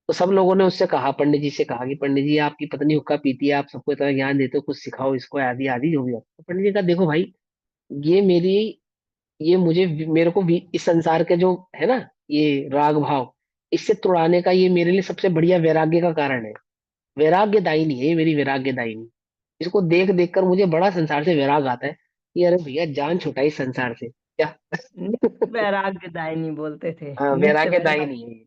तो सब लोगों ने उससे कहा, पंडित जी से कहा कि पंडित जी आपकी पत्नी हुक्का पीती है, आप सबको इतना ज्ञान देते हो, कुछ सिखाओ इसको, आदि आदि जो भी हो। तो पंडित जी का, देखो भाई, ये मेरी, ये मुझे, मेरे को इस संसार के जो है ना, ये राग भाव, इससे तुड़ाने का ये मेरे लिए सबसे बढ़िया वैराग्य का कारण है। वैराग्य दायिनी है ये, मेरी वैराग्य दायिनी। इसको देख देख कर मुझे बड़ा संसार से वैराग आता है कि अरे भैया जान छुटाई संसार से क्या। नित्य वैराग्यदायिनी बोलते थे, हाँ, नित्य वैराग्य वैराग्य। दायिनी है ये,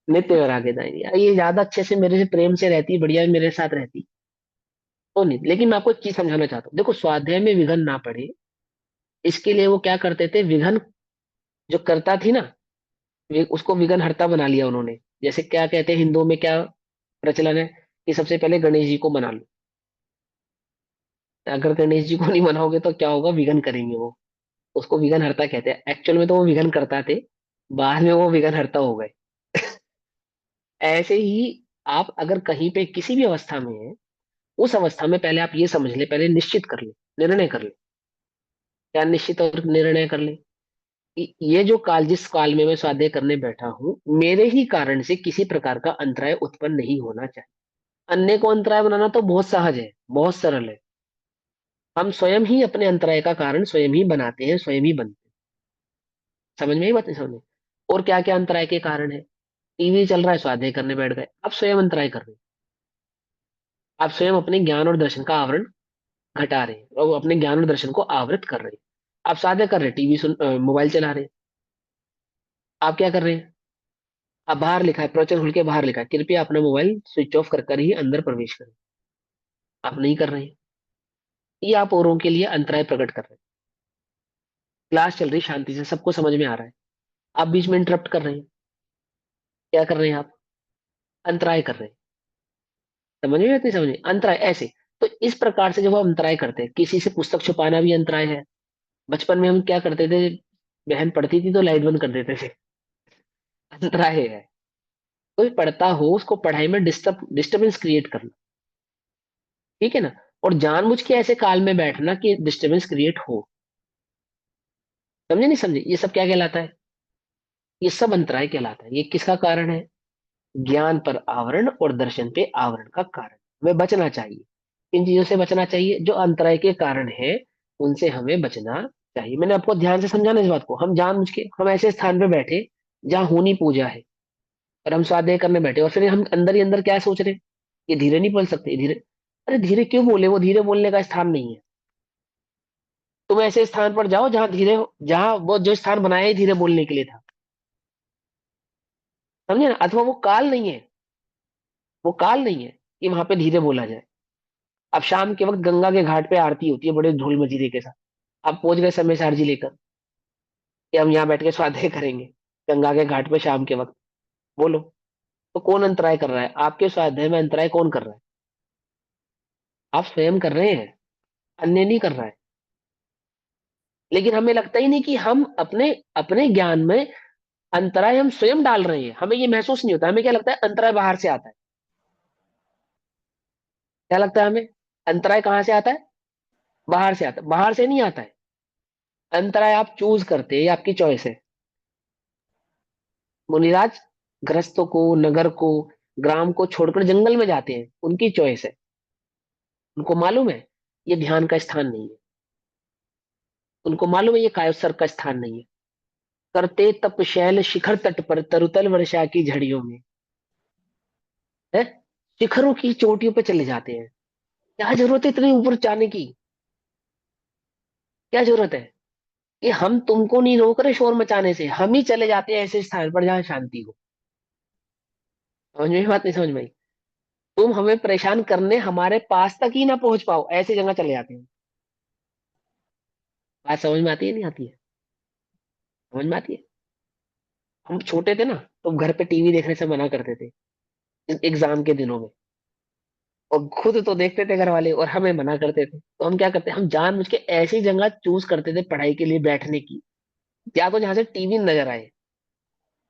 नित्य वैराग्य दायिनी। ये ज्यादा अच्छे से मेरे से प्रेम से रहती, बढ़िया मेरे साथ रहती तो नहीं। लेकिन मैं आपको एक चीज समझाना चाहता हूँ, देखो, स्वाध्याय में विघन ना पड़े, इसके लिए वो क्या करते थे, विघन जो करता थी ना, उसको विघन हर्ता बना लिया उन्होंने। जैसे क्या कहते हैं, हिंदुओं में क्या प्रचलन है कि सबसे पहले गणेश जी को मना लो। अगर गणेश जी को नहीं मनाओगे तो क्या होगा, विघन करेंगे वो। उसको विघन हर्ता कहते हैं। एक्चुअल में तो वो विघन करता थे, बाद में वो विघन हर्ता हो गए। ऐसे ही आप अगर कहीं पे किसी भी अवस्था में है, उस अवस्था में पहले आप ये समझ ले, पहले निश्चित कर ले, निर्णय कर ले। क्या निश्चित और निर्णय कर ले कि ये जो काल, जिस काल में मैं स्वाध्याय करने बैठा हूं, मेरे ही कारण से किसी प्रकार का अंतराय उत्पन्न नहीं होना चाहिए। अन्य को अंतराय बनाना तो बहुत सहज है, बहुत सरल है। हम स्वयं ही अपने अंतराय का कारण स्वयं ही बनाते हैं, स्वयं ही बनते हैं। समझ में ही बात नहीं समझ में? और क्या क्या अंतराय के कारण है? टीवी चल रहा है, स्वाध्याय करने बैठ गए, आप स्वयं अंतराय कर रहे हैं। आप स्वयं अपने ज्ञान और दर्शन का आवरण घटा रहे हैं, और वो अपने ज्ञान और दर्शन को आवृत कर रहे हैं। आप स्वाध्याय कर रहे हैं, टीवी सुन, मोबाइल चला रहे हैं। आप क्या कर रहे हैं? अब बाहर लिखा है, प्रवचन खुल के बाहर लिखा है, कृपया अपना मोबाइल स्विच ऑफ कर कर ही अंदर प्रवेश करें। आप नहीं कर रहे हैं। ये आप औरों के लिए अंतराय प्रकट कर रहे हैं। क्लास चल रही शांति से, सबको समझ में आ रहा है, आप बीच में इंटरप्ट कर रहे हैं। क्या कर रहे हैं आप? अंतराय कर रहे हैं। समझ में आती, समझ में अंतराय ऐसे। तो इस प्रकार से जब हम अंतराय करते हैं, किसी से पुस्तक छुपाना भी अंतराय है। बचपन में हम क्या करते थे, बहन पढ़ती थी तो लाइट बंद कर देते थे, अंतराय है। कोई पढ़ता हो उसको पढ़ाई में डिस्टर्बेंस क्रिएट करना, ठीक है ना? और जानबूझ के ऐसे काल में बैठना कि डिस्टरबेंस क्रिएट हो। समझे नहीं समझे? ये सब क्या कहलाता है? ये सब अंतराय कहलाता है। ये किसका कारण है? ज्ञान पर आवरण और दर्शन पे आवरण का कारण। हमें बचना चाहिए, इन चीजों से बचना चाहिए जो अंतराय के कारण है, उनसे हमें बचना चाहिए। मैंने आपको ध्यान से समझाना इस बात को। हम जानबूझ के हम ऐसे स्थान पे बैठे जहाँ होनी पूजा है, और हम स्वाध्याय करने बैठे, और फिर हम अंदर ही अंदर क्या सोच रहे हैं, ये धीरे नहीं बोल सकते, धीरे। अरे धीरे क्यों बोले, वो धीरे बोलने का स्थान नहीं है। तुम ऐसे स्थान पर जाओ जहाँ धीरे, जहाँ वो जो स्थान बनाया ही धीरे बोलने के लिए था। समझे ना? अथवा वो काल नहीं है, वो काल नहीं है कि वहां पे धीरे बोला जाए। अब शाम के वक्त गंगा के घाट पे आरती होती है बड़े ढोल मजीरे के साथ। आप पहुंच गए समय सारजी लेकर कि हम यहाँ बैठ के स्वाध्याय करेंगे गंगा के घाट पे शाम के वक्त। बोलो, तो कौन अंतराय कर रहा है आपके स्वाध्याय में? अंतराय कौन कर रहा है? आप स्वयं कर रहे हैं, अन्य नहीं कर रहा है। लेकिन हमें लगता ही नहीं कि हम अपने अपने ज्ञान में अंतराय हम स्वयं डाल रहे हैं। हमें ये महसूस नहीं होता। हमें क्या लगता है, अंतराय बाहर से आता है। क्या लगता है हमें? अंतराय कहाँ से आता है? बाहर से आता है। बाहर से नहीं आता है। अंतराय आप चूज करते हैं, ये आपकी चॉइस है। मुनिराज, गृहस्थों को, नगर को, ग्राम को छोड़कर जंगल में जाते हैं, उनकी चॉइस है। उनको मालूम है ये ध्यान का स्थान नहीं है, उनको मालूम है ये कायोत्सर्ग का स्थान नहीं है। करते तप शैल शिखर तट पर तरुतल वर्षा की झड़ियों में, है, शिखरों की चोटियों पे चले जाते हैं। क्या जरूरत है इतनी ऊपर जाने की? क्या जरूरत है? ये हम तुमको नहीं रोक रहे शोर मचाने से, हम ही चले जाते हैं ऐसे स्थान पर जहां शांति हो। समझ में बात नहीं समझ में आई? तुम हमें परेशान करने हमारे पास तक ही ना पहुंच पाओ ऐसी जगह चले जाते हैं। बात समझ में आती है नहीं आती है? समझ में आती है? हम छोटे थे ना, तो घर पे टीवी देखने से मना करते थे एग्जाम के दिनों में, और खुद तो देखते थे घर वाले और हमें मना करते थे, तो हम क्या करते, हम जानबूझ के ऐसी जगह चूज करते थे पढ़ाई के लिए बैठने की, या तो जहां से टीवी नजर आए,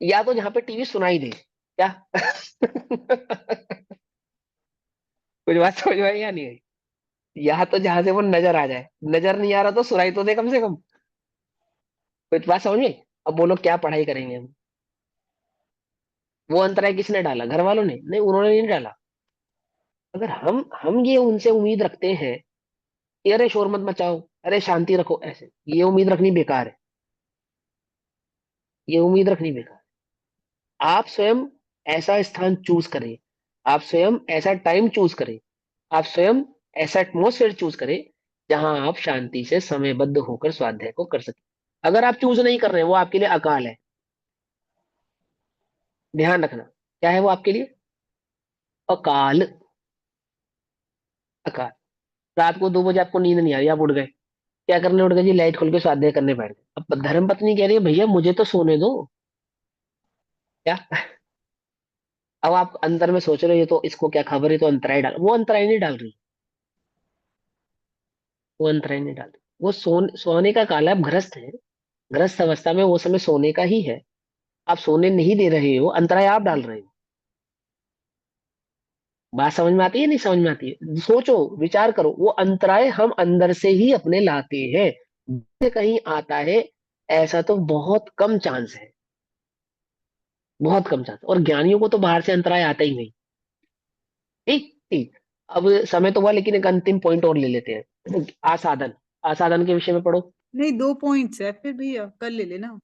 या तो जहां पे टीवी सुनाई दे। क्या कुछ बात समझ में आई या नहीं आई? या तो जहां से वो नजर आ जाए, नजर नहीं आ रहा तो सुनाई तो दे कम से कम। कुछ बात समझ में? अब बोलो क्या पढ़ाई करेंगे हम? वो अंतराय किसने डाला? घर वालों ने? नहीं, उन्होंने नहीं डाला। अगर हम ये उनसे उम्मीद रखते हैं कि अरे शोर मत मचाओ, अरे शांति रखो, ऐसे ये उम्मीद रखनी बेकार है। ये उम्मीद रखनी बेकार। आप स्वयं ऐसा स्थान चूज करें, आप स्वयं ऐसा टाइम चूज करें, आप स्वयं ऐसा एटमोसफेयर चूज करें जहां आप शांति से समयबद्ध होकर स्वाध्याय को कर सकें। अगर आप चूज नहीं कर रहे हैं, वो आपके लिए अकाल है। ध्यान रखना, क्या है वो आपके लिए? अकाल। अकाल। रात को 2 बजे आपको नींद नहीं आ रही, आप उठ गए, क्या करने उठ गए जी? लाइट खोल के स्वाध्याय करने बैठ गए। अब धर्म पत्नी कह रही है भैया मुझे तो सोने दो। क्या? अब आप अंदर में सोच रहे हो ये तो, इसको क्या खबर है, तो अंतराय डाल, वो अंतराय नहीं डाल रही, वो अंतराय नहीं डाल रही। वो सोने का काल है, आप गृहस्थ है, गृहस्थ अवस्था में वो समय सोने का ही है। आप सोने नहीं दे रहे हो, अंतराय आप डाल रहे हो। बात समझ में आती है नहीं समझ में आती है? सोचो, विचार करो, वो अंतराय हम अंदर से ही अपने लाते हैं, से कहीं आता है ऐसा तो बहुत कम चांस है, बहुत कम चांस। और ज्ञानियों को तो बाहर से अंतराय आता ही नहीं। ठीक ठीक। अब समय तो हुआ, लेकिन एक अंतिम पॉइंट और ले लेते हैं, आसाधन। आसाधन के विषय में पढ़ो। नहीं, 2 पॉइंट्स है फिर भैया, कल ले लेना।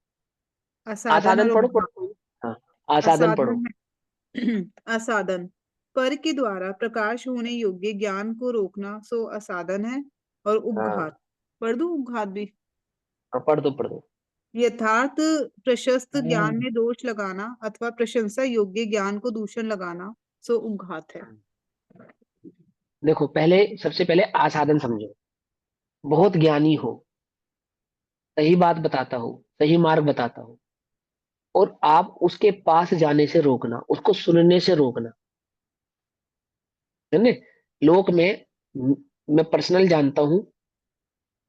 असाधन आसाधन और पढ़ो उपघात। पढ़ो। हाँ, आसाधन पढ़ो। असाधन है असाधन, पर के द्वारा प्रकाश होने योग्य ज्ञान को रोकना सो असाधन है। और उपघात, हाँ, पढ़ दूं उपघात भी? हाँ, पढ़ दो पढ़ दो। यथार्थ प्रशस्त ज्ञान में दोष लगाना अथवा प्रशंसा योग्य ज्ञान को दूषण लगाना सो उपघात है। देखो, पहले सबसे पहले आसाधन समझो। बहुत ज्ञानी हो, सही बात बताता हो, सही मार्ग बताता हो, और आप उसके पास जाने से रोकना, उसको सुनने से रोकना, है ना? लोक में मैं पर्सनल जानता हूं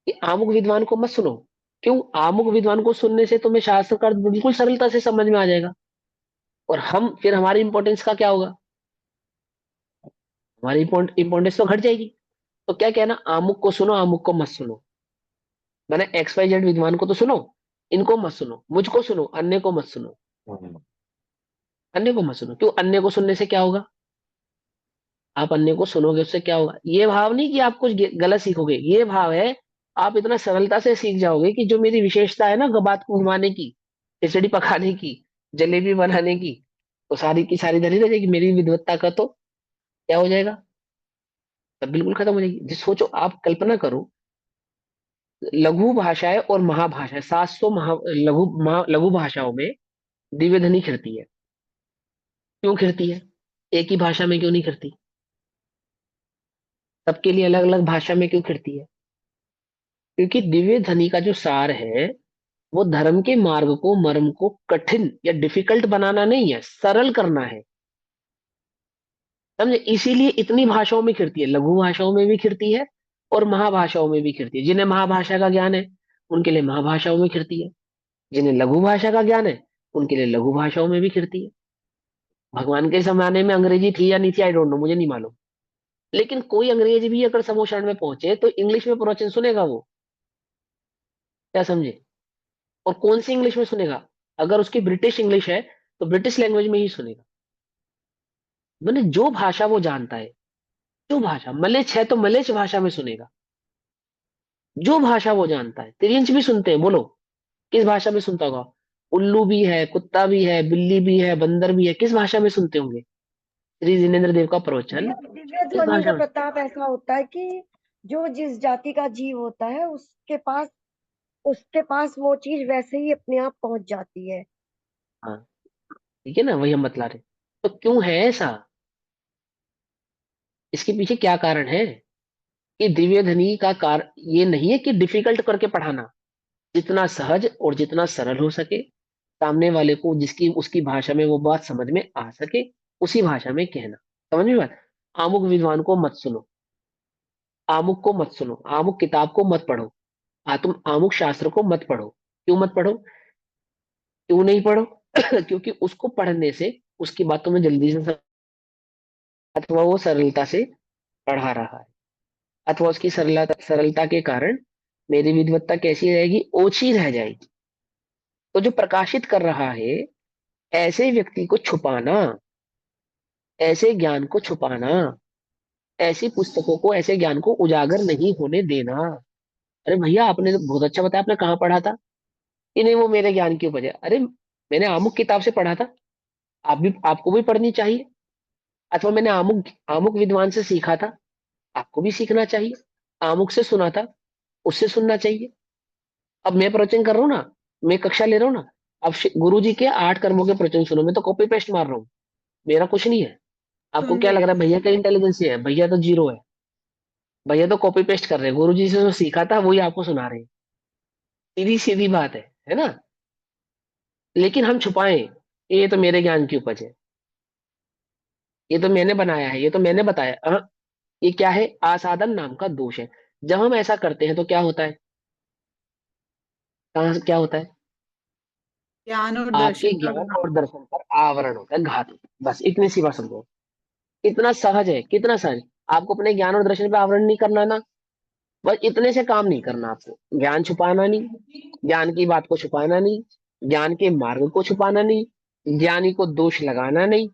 कि आमुक विद्वान को मत सुनो। क्यों? आमुक विद्वान को सुनने से तुम्हें शास्त्र का अर्थ बिल्कुल सरलता से समझ में आ जाएगा, और हम फिर हमारी इंपॉर्टेंस का क्या होगा? हमारी इंपॉर्टेंस तो घट जाएगी। तो क्या कहना, आमुक को सुनो, आमुक को मत सुनो। मैंने XYZ विद्वान को तो सुनो, इनको मत सुनो, मुझको सुनो, अन्य को मत सुनो। अन्य को मत सुनो। क्यों? अन्य को सुनने से क्या होगा? आप अन्य को सुनोगे, उससे क्या होगा? ये भाव नहीं कि आप कुछ गलत सीखोगे, ये भाव है आप इतना सरलता से सीख जाओगे कि जो मेरी विशेषता है ना, बात को घुमाने की, खिचड़ी पकाने की, जलेबी बनाने की, तो सारी की सारी धरी रह जाएगी। मेरी विद्वत्ता का तो क्या हो जाएगा? तब बिल्कुल खत्म हो जाएगी। सोचो, आप कल्पना करो, लघु भाषाएं और महाभाषा, 700 लघु भाषाओं में दिव्य ध्वनि खिलती है। क्यों खिलती है? एक ही भाषा में क्यों नहीं खिलती? सबके लिए अलग अलग भाषा में क्यों खिलती है? क्योंकि दिव्य ध्वनि का जो सार है, वो धर्म के मार्ग को, मर्म को कठिन या डिफिकल्ट बनाना नहीं है, सरल करना है। समझे? इसीलिए इतनी भाषाओं में खिलती है, लघु भाषाओं में भी खिलती है और महाभाषाओं में भी खिलती है। जिन्हें महाभाषा का ज्ञान है उनके लिए महाभाषाओं में खिलती है, जिन्हें लघु भाषा का ज्ञान है उनके लिए लघु भाषाओं में भी खिलती है। भगवान के जमाने में अंग्रेजी थी या नहीं थी, आई डोंट नो, मुझे नहीं मालूम। लेकिन कोई अंग्रेज भी अगर समूह में पहुंचे तो इंग्लिश में प्रवचन सुनेगा वो। क्या समझे? और कौन सी इंग्लिश में सुनेगा? अगर उसकी ब्रिटिश इंग्लिश है तो ब्रिटिश लैंग्वेज में ही सुनेगा। मैंने जो भाषा वो जानता है, जो भाषा, मलेच्छ है तो मलेच्छ भाषा में सुनेगा, जो भाषा वो जानता है। तिरियंच भी सुनते हैं, बोलो किस भाषा में सुनता होगा? उल्लू भी है, कुत्ता भी है, बिल्ली भी है, बंदर भी है, किस भाषा में सुनते होंगे? श्री जिनेन्द्र देव का प्रवचन दिव्य किस ध्वनि का भाषा में? प्रताप ऐसा होता है कि जो जिस जाति का जीव होता है उसके पास वो चीज वैसे ही अपने आप पहुंच जाती है। हाँ, ठीक है ना, वही हम बतला रहे। तो क्यों है ऐसा? इसके पीछे क्या कारण है? कि दिव्य ध्वनि का कारण ये नहीं है कि डिफिकल्ट करके पढ़ाना, जितना सहज और जितना सरल हो सके, सामने वाले को जिसकी उसकी भाषा में वो बात समझ में आ सके, उसी भाषा में कहना। समझ में बात? आमुक विद्वान को मत सुनो, आमुक को मत सुनो, आमुक किताब को मत पढ़ो, तुम आमुक शास्त्र को मत पढ़ो। क्यों मत पढ़ो? क्यों नहीं पढ़ो? क्योंकि उसको पढ़ने से उसकी बातों में जल्दी से अथवा वो सरलता से पढ़ा रहा है, अथवा उसकी सरलता सरलता के कारण मेरी विद्वत्ता कैसी रहेगी? ओछी रह जाएगी। तो जो प्रकाशित कर रहा है, ऐसे व्यक्ति को छुपाना, ऐसे ज्ञान को छुपाना, ऐसी पुस्तकों को, ऐसे ज्ञान को उजागर नहीं होने देना। अरे भैया, आपने तो बहुत अच्छा बताया, आपने कहाँ पढ़ा था? कि नहीं, वो मेरे ज्ञान की उपज है। अरे मैंने आमुक किताब से पढ़ा था, आपको भी पढ़नी चाहिए। अथवा मैंने आमुक आमुक विद्वान से सीखा था, आपको भी सीखना चाहिए। आमुक से सुना था, उससे सुनना चाहिए। अब मैं प्रवचन कर रहा हूँ ना, मैं कक्षा ले रहा हूँ ना, अब गुरु जी के 8 कर्मों के प्रवचन सुनो, मैं तो कॉपी पेस्ट मार रहा हूँ, मेरा कुछ नहीं है। आपको सुन क्या रहे लग हैं। रहा है भैया का इंटेलिजेंस है? भैया तो जीरो है। भैया तो कॉपी पेस्ट कर रहे हैं, गुरु जी से जो सीखा था वही आपको सुना रहे हैं। सीधी सीधी बात है ना? लेकिन हम छुपाएं, ये तो मेरे ज्ञान की उपज है, ये तो मैंने बनाया है, ये तो मैंने बताया। ये क्या है? आसादन नाम का दोष है। जब हम ऐसा करते हैं तो क्या होता है? कहाँ क्या होता है? ज्ञान और आपके दर्शन का ज्ञान और दर्शन पर आवरण होता है, घात। बस इतनी सी बात समझो। इतना सहज है, कितना सहज। आपको अपने ज्ञान और दर्शन पे आवरण नहीं करना ना, बस इतने से काम नहीं करना। आपको ज्ञान छुपाना नहीं, ज्ञान की बात को छुपाना नहीं, ज्ञान के मार्ग को छुपाना नहीं, ज्ञानी को दोष लगाना नहीं,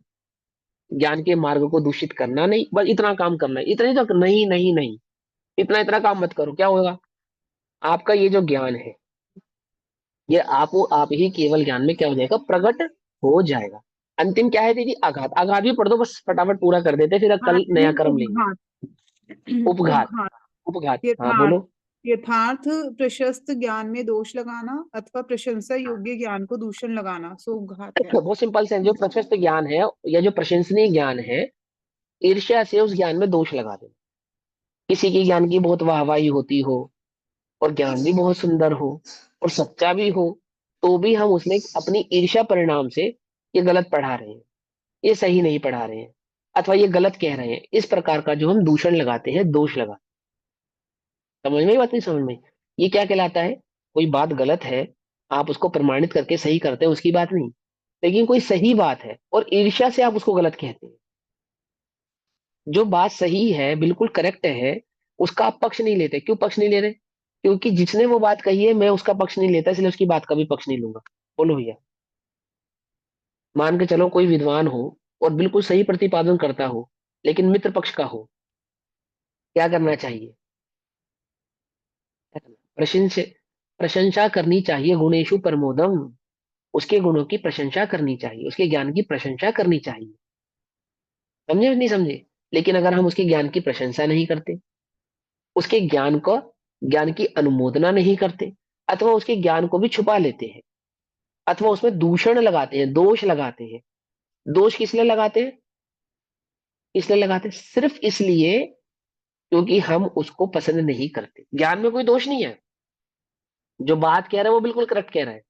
ज्ञान के मार्ग को दूषित करना नहीं। बस इतना काम करना है। इतने तक नहीं, नहीं, नहीं, इतना इतना काम मत करो। क्या होगा? आपका ये जो ज्ञान है, ये आप ही केवल ज्ञान में क्या हो जाएगा? प्रकट हो जाएगा। अंतिम क्या है दीदी? आघात। आघात भी पढ़ दो, बस फटाफट पूरा कर देते, फिर घात कल नया नहीं, कर्म लेंगे। उपघात। उपघात। उपघात। उपघात, हाँ यथार्थ। बोलो। यथार्थ प्रशस्त ज्ञान में दोष लगाना अथवा प्रशंसा योग्य ज्ञान को दूषण लगाना सो उपघात है। बहुत सिंपल से, जो प्रशस्त ज्ञान है या जो प्रशंसनीय ज्ञान है, ईर्ष्या से उस ज्ञान में दोष लगा देना। किसी की ज्ञान की बहुत वाहवाही होती हो और ज्ञान भी बहुत सुंदर हो और सच्चा भी हो, तो भी हम उसमें अपनी ईर्ष्या परिणाम से ये गलत पढ़ा रहे हैं, ये सही नहीं पढ़ा रहे हैं, अथवा ये गलत कह रहे हैं, इस प्रकार का जो हम दूषण लगाते हैं, दोष लगाते हैं। समझ में ही बात नहीं? समझ में? ये क्या कहलाता है? कोई बात गलत है, आप उसको प्रमाणित करके सही करते हैं, उसकी बात नहीं। लेकिन कोई सही बात है और ईर्ष्या से आप उसको गलत कहते हैं। जो बात सही है, बिल्कुल करेक्ट है, उसका आप पक्ष नहीं लेते। क्यों पक्ष नहीं ले रहे? क्योंकि जिसने वो बात कही है, मैं उसका पक्ष नहीं लेता, इसलिए उसकी बात का भी पक्ष नहीं लूंगा। बोलो भैया। मान के चलो कोई विद्वान हो और बिल्कुल सही प्रतिपादन करता हो, लेकिन मित्र पक्ष का हो, क्या करना चाहिए? प्रशंसा प्रशंसा करनी चाहिए। गुणेशु प्रमोदम। उसके गुणों की प्रशंसा करनी चाहिए, उसके ज्ञान की प्रशंसा करनी चाहिए। समझे नहीं समझे? लेकिन अगर हम उसके ज्ञान की प्रशंसा नहीं करते, उसके ज्ञान की अनुमोदना नहीं करते, अथवा उसके ज्ञान को भी छुपा लेते हैं, अथवा उसमें दूषण लगाते हैं, दोष लगाते हैं। दोष किस लिए लगाते हैं? इसलिए लगाते हैं सिर्फ इसलिए क्योंकि हम उसको पसंद नहीं करते। ज्ञान में कोई दोष नहीं है, जो बात कह रहा है वो बिल्कुल करेक्ट कह रहा है,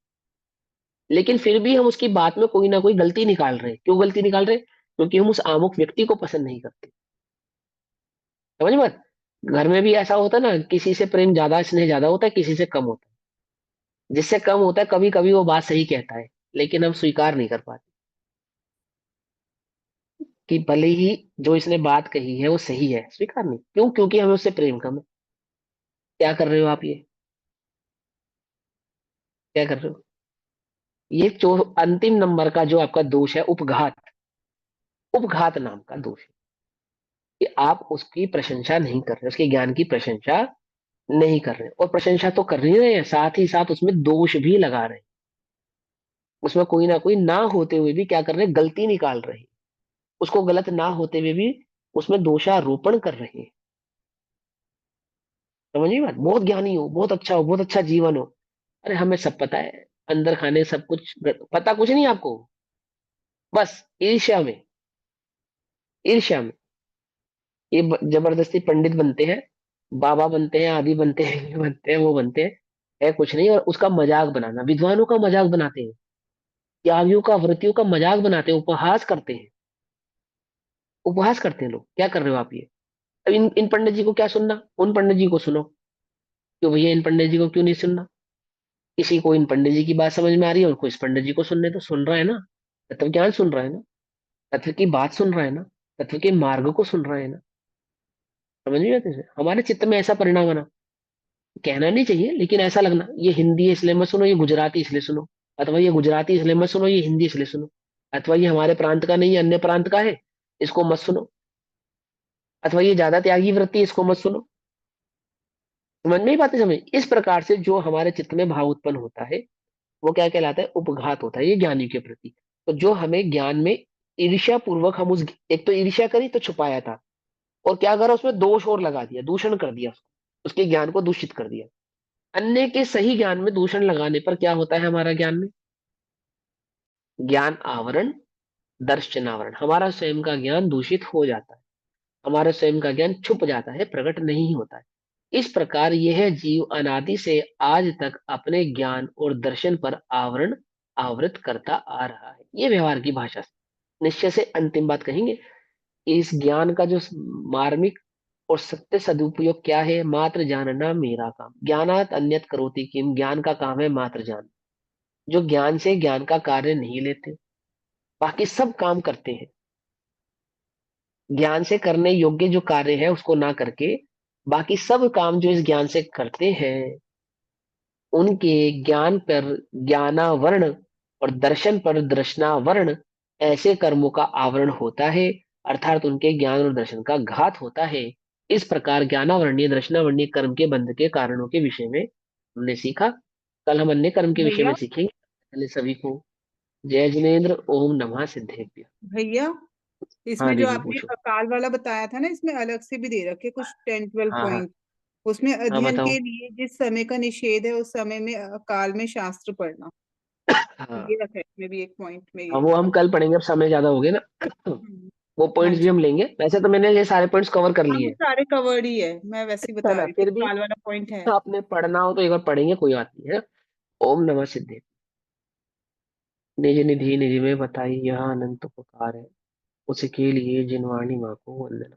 लेकिन फिर भी हम उसकी बात में कोई ना कोई गलती निकाल रहे हैं। क्यों गलती निकाल रहे हैं? क्योंकि हम उस आमुक व्यक्ति को पसंद नहीं करते। समझ मत? घर में भी ऐसा होता है ना, किसी से प्रेम ज्यादा, स्नेह ज्यादा होता है, किसी से कम होता है। जिससे कम होता है, कभी कभी वो बात सही कहता है, लेकिन हम स्वीकार नहीं कर पाते कि भले ही जो इसने बात कही है वो सही है, स्वीकार नहीं। क्यों? क्योंकि हमें उससे प्रेम कम है। क्या कर रहे हो आप? ये क्या कर रहे हो? ये जो अंतिम नंबर का जो आपका दोष है, उपघात, उपघात नाम का दोष है कि आप उसकी प्रशंसा नहीं कर रहे, उसके ज्ञान की प्रशंसा नहीं कर रहे, और प्रशंसा तो कर ही रहे हैं, साथ ही साथ उसमें दोष भी लगा रहे हैं, उसमें कोई ना कोई ना होते हुए भी क्या कर रहे हैं, गलती निकाल रहे हैं, उसको गलत ना होते हुए भी उसमें दोषारोपण कर रहे हैं। समझिए बात, बहुत ज्ञानी हो, बहुत अच्छा हो, बहुत अच्छा जीवन हो, अरे हमें सब पता है, अंदर खाने सब कुछ पता कुछ नहीं आपको, बस ईर्ष्या में, ईर्ष्या में ये जबरदस्ती पंडित बनते हैं, बाबा बनते हैं, आदि बनते हैं, ये बनते हैं, वो बनते हैं, है कुछ नहीं, और उसका मजाक बनाना, विद्वानों का मजाक बनाते हैं, त्यागियों का, व्रतियों का मजाक बनाते हैं, उपहास करते हैं, उपहास करते हैं लोग। क्या कर रहे हो आप ये? अब इन पंडित जी को क्या सुनना, उन पंडित जी को सुनो, क्यों भैया इन पंडित जी को क्यों नहीं सुनना? किसी को इन पंडित जी की बात समझ में आ रही है, उनको इस पंडित जी को सुनने तो सुन रहा है ना, तत्व ज्ञान सुन रहा है ना, तत्व की बात सुन रहा है ना, तत्व के मार्ग को सुन रहा है ना। समझ में आते हैं? हमारे चित्त में ऐसा परिणाम बना, कहना नहीं चाहिए लेकिन ऐसा लगना, ये हिंदी है इसलिए मत सुनो, ये गुजराती इसलिए सुनो, अथवा ये गुजराती इसलिए मत सुनो, ये हिंदी इसलिए सुनो, अथवा ये हमारे प्रांत का नहीं है, अन्य प्रांत का है, इसको मत सुनो, अथवा ये ज्यादा त्यागी वृत्ति है, इसको मत सुनो। समझ में ही बातें समझ, इस प्रकार से जो हमारे चित्त में भाव उत्पन्न होता है वो क्या कहलाता है, उपघात होता है, ये ज्ञानी के प्रति। तो जो हमें ज्ञान में ईर्ष्या पूर्वक हम उस, एक तो ईर्ष्या करी तो छुपाया था, और क्या करा उसमें दोष और लगा दिया, दूषण कर दिया उसको, उसके ज्ञान को दूषित कर दिया। अन्य के सही ज्ञान में दूषण लगाने पर क्या होता है हमारा ज्ञान में, ज्ञान आवरण, दर्शनावरण, हमारा स्वयं का ज्ञान दूषित हो जाता है, हमारा स्वयं का ज्ञान छुप जाता है, प्रकट नहीं होता है। इस प्रकार यह जीव अनादि से आज तक अपने ज्ञान और दर्शन पर आवरण आवृत करता आ रहा है। ये व्यवहार की भाषा से निश्चय से अंतिम बात कहेंगे कि इस ज्ञान का जो मार्मिक और सत्य सदुपयोग क्या है, मात्र जानना मेरा काम, ज्ञानात अन्यत करोति किम, ज्ञान का काम है मात्र जान। जो ज्ञान से ज्ञान का कार्य नहीं लेते, बाकी सब काम करते हैं, ज्ञान से करने योग्य जो कार्य है उसको ना करके बाकी सब काम जो इस ज्ञान से करते हैं, उनके ज्ञान पर ज्ञानावरण और दर्शन पर दर्शनावरण, ऐसे कर्मों का आवरण होता है, अर्थात उनके ज्ञान और दर्शन का घात होता है। इस प्रकार ज्ञानावरणीय दर्शनावरणीय कर्म के बंध के कारणों के विषय में हमने सीखा। कल हम अन्य कर्म के विषय में भैया, सीखेंगे। पहले सभी को जय जिनेन्द्र, ओम नमः सिद्धेभ्य। भैया, हाँ इसमें जो दीदी आपने पूछो। अकाल वाला बताया था ना, इसमें अलग से भी दे रखे कुछ 10-12 हाँ हाँ पॉइंट। उसमें हाँ अध्ययन बताओ। के लिए जिस समय का निषेध है उस समय में अकाल में शास्त्र पढ़ना, हाँ ये रखा है इसमें भी एक पॉइंट में अब ये। वो हम कल पढ़ेंगे, अब समय ज्यादा हो गया ना। हम्म, वो हाँ पॉइंट्स भी जी। हम लेंगे, वैसे तो मैंने ये सारे पॉइंट्स कवर कर हाँ, लिए वो हैं, सारे कवर्ड ही है, मैं वैसे ही है बता ना, रही थी, फिर भी अकाल वाला पॉइंट है। आपने पढ़ना हो तो एक बार पढ़ेंगे, कोई बात नहीं है। ओम नमः सिद्धे। निज निधि निज में बताई यह अनंत उपकार है, उसके लिए जिनवाणी माँ को वंदना।